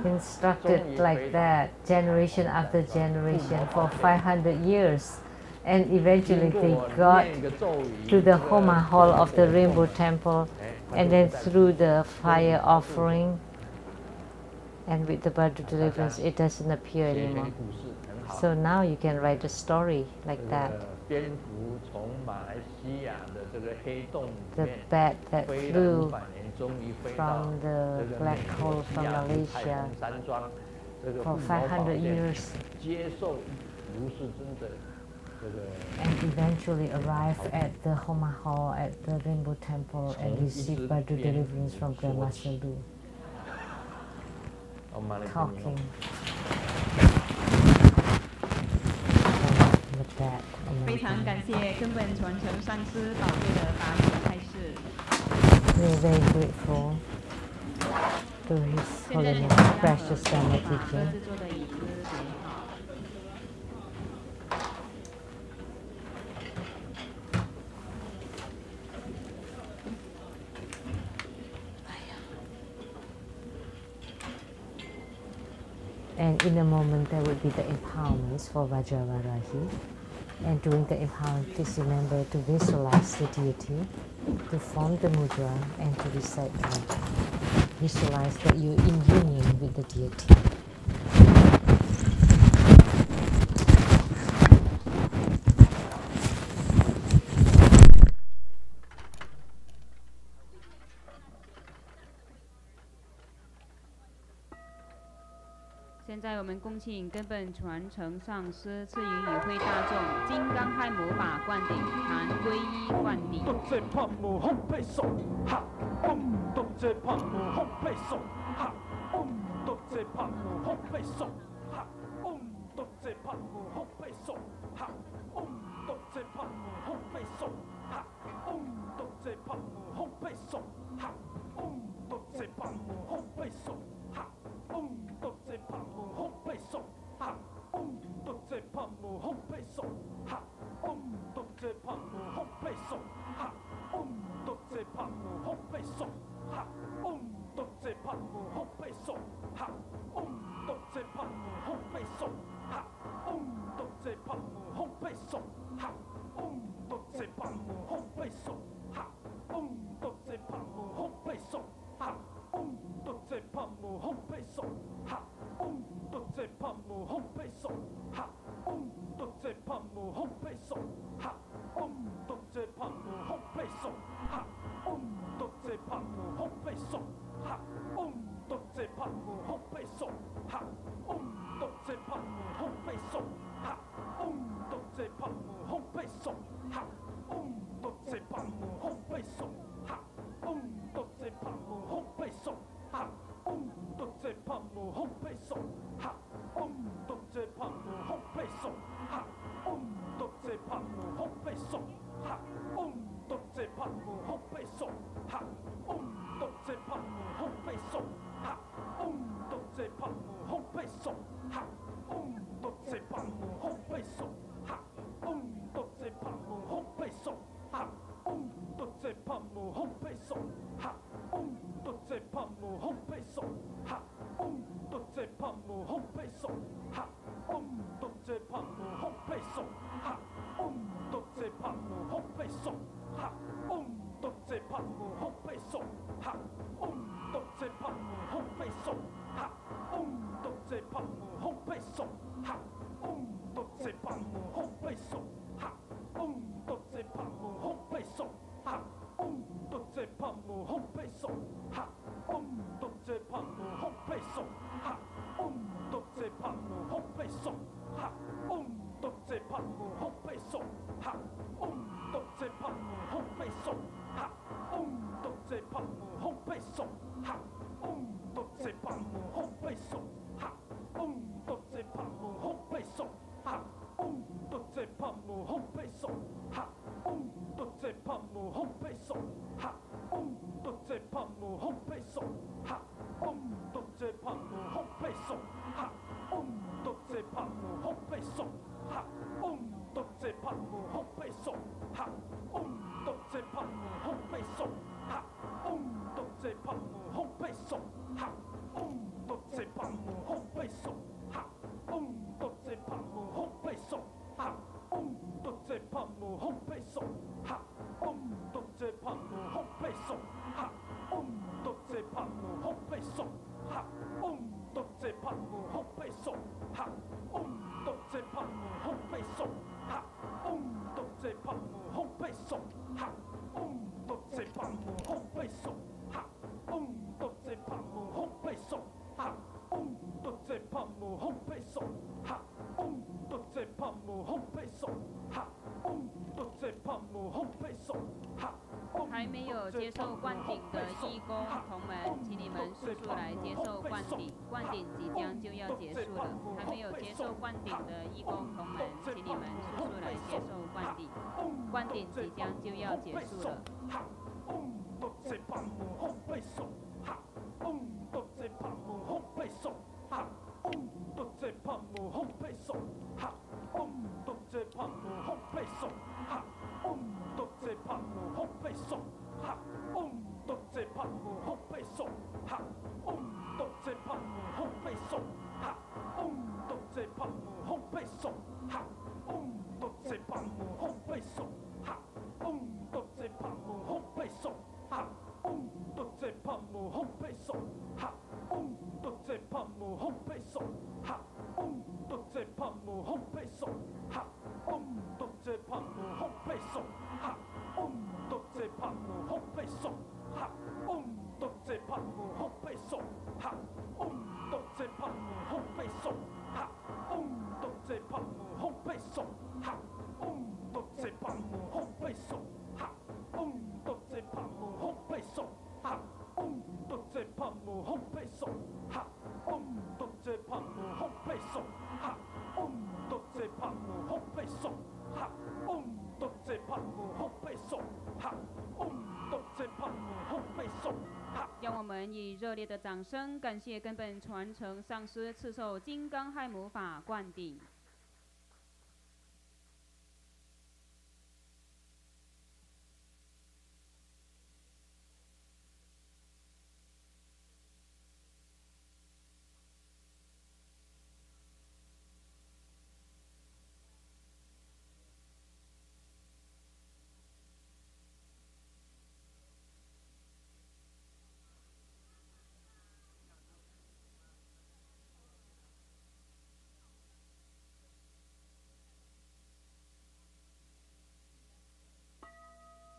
instructed like that, generation after generation for 500 years. And 经 eventually 过 they 我 got 念一个咒语 to the 这个 Homa hall of the 复活 Rainbow 后 Temple, 哎他 and 就 then 不再 through the fire offering, and with the Bardu deliverance, it doesn't appear 写一 anymore. 篇故事很好。 So now you can write a story like 这 that. 个蝙蝠从马来西亚的这个黑洞里 The 面 bat that 飞了 flew 500年，终于飞到 from 这 the 个 black 美国 hole 西 from 雅图太 Malaysia 空山庄，这个 for 父母宝500殿 years, 接受卢世尊的这个 and eventually arrive at the Homa hall at the Rainbow Temple and receive Bardu deliverance from Grandmaster Lu. 哦马来西亚 Talking with that and 非常感谢根本传承上师宝贵的法语开示。We're very grateful to His 现在你 Holiness 们要和 Precious 各 Dhamma 把各 teaching. 自坐的椅子叠好。And in a moment there would be the empowerments for Vajravarahi. And during the empowerment, please remember to visualize the deity, to form the mudra, and to recite the mantra. Visualize that you're in union with the deity. “现在我们恭请根本传承上师赐予与会大众金刚亥母法灌顶禅皈依灌顶。还没有接受灌顶的义工同们，请你们速速来接受灌顶，灌顶即将就要结束了。还没有接受灌顶的义工同们，请你们速速来接受灌顶，灌顶即将就要结束了。让我们以热烈的掌声感谢根本传承上师赐授金刚亥母法灌顶。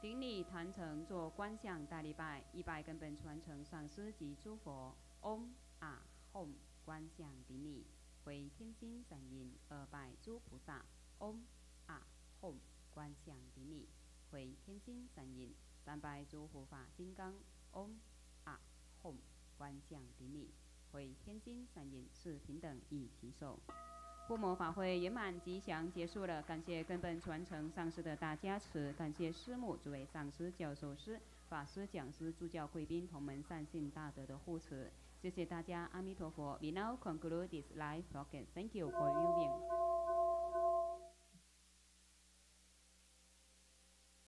顶礼坛城做观想大礼拜，一拜根本传承上师及诸佛。嗡啊吽观想顶礼，回天心散印。二拜诸菩萨。嗡啊吽观想顶礼，回天心散印。三拜诸护法金刚。嗡啊吽观想顶礼，回天心散印。四平等一起手。护摩法会圆满吉祥结束了，感谢根本传承上师的大加持，感谢师母、诸位上师、教授师、法师、讲师、助教贵宾同门善信大德的护持，谢谢大家，阿弥陀佛。We now conclude this live broadcast. Thank you for viewing.